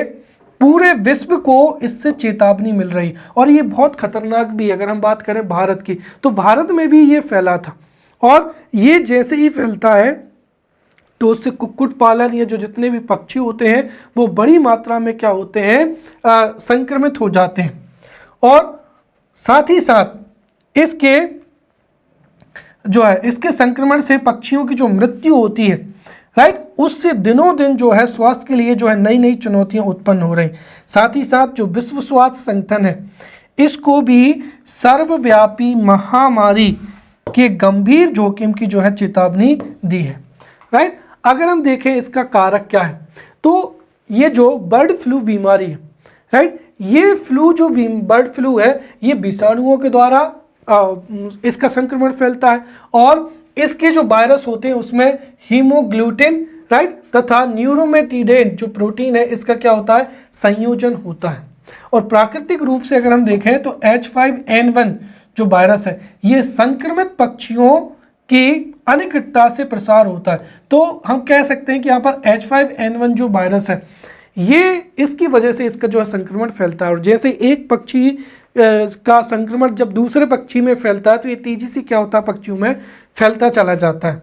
पूरे विश्व को इससे चेतावनी मिल रही और ये बहुत खतरनाक भी है। अगर हम बात करें भारत की तो भारत में भी ये फैला था। और ये जैसे ही फैलता है तो उससे कुक्कुट पालन या जो जितने भी पक्षी होते हैं वो बड़ी मात्रा में क्या होते हैं? संक्रमित हो जाते हैं। और साथ ही साथ इसके जो है इसके संक्रमण से पक्षियों की जो मृत्यु होती है, राइट, उससे दिनों दिन जो है स्वास्थ्य के लिए जो है नई नई चुनौतियां उत्पन्न हो रही। साथ ही साथ जो विश्व स्वास्थ्य संगठन है इसको भी सर्वव्यापी महामारी के गंभीर जोखिम की जो है चेतावनी दी है, राइट। अगर हम देखें इसका कारक क्या है तो ये जो बर्ड फ्लू बीमारी है, राइट, ये फ्लू जो बर्ड फ्लू है ये विषाणुओं के द्वारा इसका संक्रमण फैलता है। और इसके जो वायरस होते हैं उसमें हीमोग्लूटिन, राइट, तथा न्यूरोमेटिडेन जो प्रोटीन है इसका क्या होता है? संयोजन होता है। और प्राकृतिक रूप से अगर हम देखें तो H5N1 जो वायरस है ये संक्रमित पक्षियों की अनिकटता से प्रसार होता है। तो हम कह सकते हैं कि यहाँ पर H5N1 जो वायरस है ये इसकी वजह से इसका जो है संक्रमण फैलता है। और जैसे एक पक्षी का संक्रमण जब दूसरे पक्षी में फैलता है तो ये तेजी से क्या होता है? पक्षियों में फैलता चला जाता है।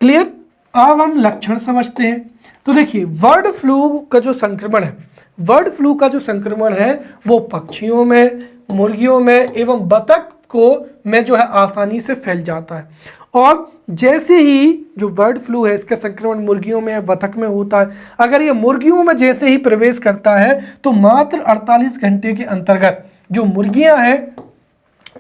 क्लियर? अब हम लक्षण समझते हैं। तो देखिए बर्ड फ्लू का जो संक्रमण है, बर्ड फ्लू का जो संक्रमण है वो पक्षियों में, मुर्गियों में एवं बतख को में जो है आसानी से फैल जाता है। और जैसे ही जो बर्ड फ्लू है इसका संक्रमण मुर्गियों में या बतख में होता है, अगर ये मुर्गियों में जैसे ही प्रवेश करता है तो मात्र 48 घंटे के अंतर्गत जो मुर्गियां हैं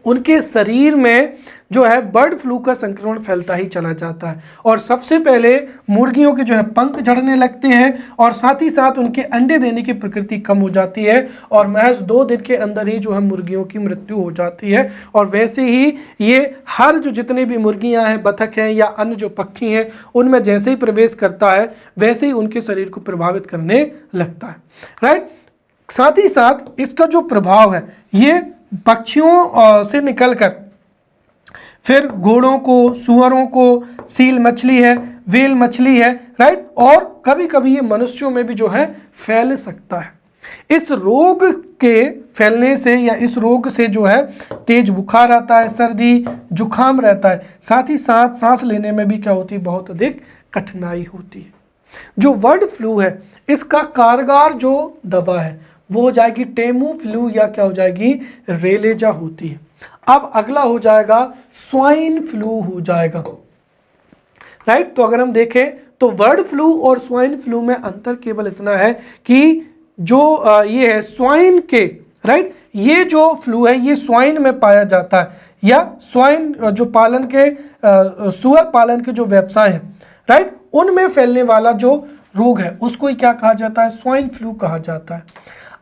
उनके शरीर में जो है बर्ड फ्लू का संक्रमण फैलता ही चला जाता है। और सबसे पहले मुर्गियों के जो है पंख झड़ने लगते हैं और साथ ही साथ उनके अंडे देने की प्रकृति कम हो जाती है और महज 2 दिन के अंदर ही जो है मुर्गियों की मृत्यु हो जाती है। और वैसे ही ये हर जो जितने भी मुर्गियां हैं, बतख हैं या अन्य जो पक्षी हैं उनमें जैसे ही प्रवेश करता है वैसे ही उनके शरीर को प्रभावित करने लगता है, राइट। साथ ही साथ इसका जो प्रभाव है ये पक्षियों से निकलकर फिर घोड़ों को, सुअरों को, सील मछली है, व्हेल मछली है, राइट, और कभी कभी ये मनुष्यों में भी जो है फैल सकता है। इस रोग के फैलने से या इस रोग से जो है तेज बुखार आता है, सर्दी, जुकाम रहता है, साथ ही साथ सांस लेने में भी क्या होती है? बहुत अधिक कठिनाई होती है। जो बर्ड फ्लू है इसका कारगर जो दवा है वो हो जाएगी टेमू फ्लू या क्या हो जाएगी? रेलेजा होती है। अब अगला हो जाएगा स्वाइन फ्लू हो जाएगा, राइट। तो अगर हम देखें तो बर्ड फ्लू और स्वाइन फ्लू में अंतर केवल इतना है कि जो ये है स्वाइन के, राइट, ये जो फ्लू है ये स्वाइन में पाया जाता है, या स्वाइन जो पालन के सुअर पालन के जो व्यवसाय है, राइट, उनमें फैलने वाला जो रोग है उसको ही क्या कहा जाता है, स्वाइन फ्लू कहा जाता है।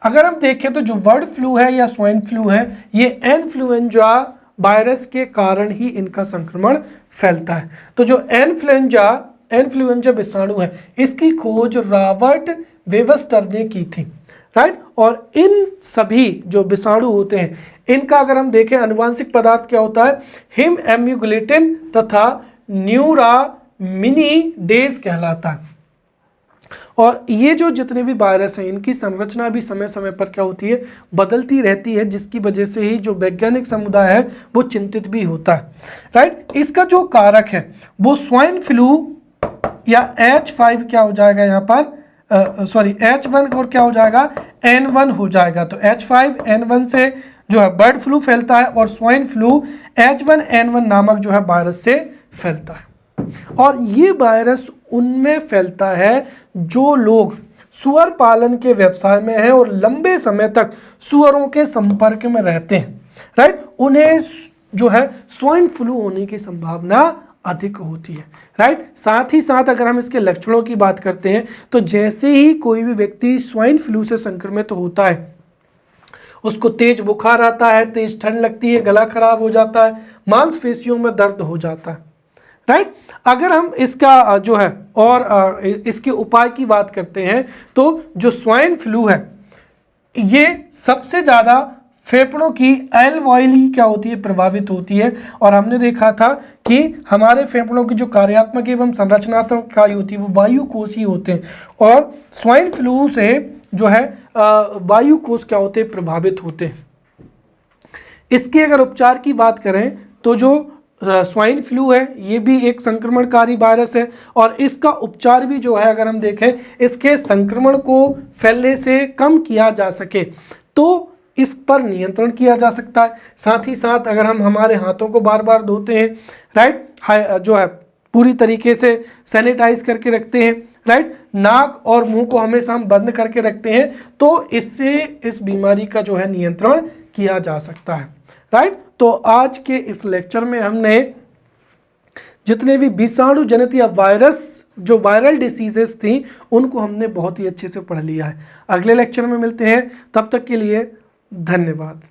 अगर हम देखें तो जो बर्ड फ्लू है या स्वाइन फ्लू है, ये इन्फ्लुएंजा वायरस के कारण ही इनका संक्रमण फैलता है। तो जो इन्फ्लुएंजा विषाणु है, इसकी खोज रॉबर्ट वेबस्टर ने की थी, राइट। और इन सभी जो विषाणु होते हैं, इनका अगर हम देखें आनुवांशिक पदार्थ क्या होता है, हिम एम्यूग्लुटिन तथा न्यूरामिनिडेज कहलाता है। और ये जो जितने भी वायरस हैं, इनकी संरचना भी समय समय पर क्या होती है, बदलती रहती है, जिसकी वजह से ही जो वैज्ञानिक समुदाय है वो चिंतित भी होता है, राइट। इसका जो कारक है वो स्वाइन फ्लू या H5 क्या हो जाएगा यहाँ पर, H1 और क्या हो जाएगा, N1 हो जाएगा। तो H5N1 से जो है बर्ड फ्लू फैलता है और स्वाइन फ्लू H1N1 नामक जो है वायरस से फैलता है। और ये वायरस उनमें फैलता है जो लोग सुअर पालन के व्यवसाय में हैं और लंबे समय तक सुअरों के संपर्क में रहते हैं, राइट, उन्हें जो है स्वाइन फ्लू होने की संभावना अधिक होती है, राइट। साथ ही साथ अगर हम इसके लक्षणों की बात करते हैं तो जैसे ही कोई भी व्यक्ति स्वाइन फ्लू से संक्रमित होता है, उसको तेज बुखार आता है, तेज ठंड लगती है, गला खराब हो जाता है, मांसपेशियों में दर्द हो जाता है, राइट। अगर हम इसका जो है और इसके उपाय की बात करते हैं तो जो स्वाइन फ्लू है ये सबसे ज़्यादा फेफड़ों की एल्वोइली क्या होती है, प्रभावित होती है। और हमने देखा था कि हमारे फेफड़ों की जो कार्यात्मक एवं संरचनात्मक इकाई होती है वो वायु कोश ही होते हैं, और स्वाइन फ्लू से जो है वायु कोश क्या होते हैं, प्रभावित होते हैं। इसके अगर उपचार की बात करें तो जो स्वाइन फ्लू है ये भी एक संक्रमणकारी वायरस है, और इसका उपचार भी जो है अगर हम देखें, इसके संक्रमण को फैलने से कम किया जा सके तो इस पर नियंत्रण किया जा सकता है। साथ ही साथ अगर हम हमारे हाथों को बार बार धोते हैं, राइट, जो है पूरी तरीके से सैनिटाइज करके रखते हैं, राइट, नाक और मुंह को हमेशा हम बंद करके रखते हैं, तो इससे इस बीमारी का जो है नियंत्रण किया जा सकता है, राइट। तो आज के इस लेक्चर में हमने जितने भी विषाणु जनित या वायरस जो वायरल डिसीजेस थी उनको हमने बहुत ही अच्छे से पढ़ लिया है। अगले लेक्चर में मिलते हैं, तब तक के लिए धन्यवाद।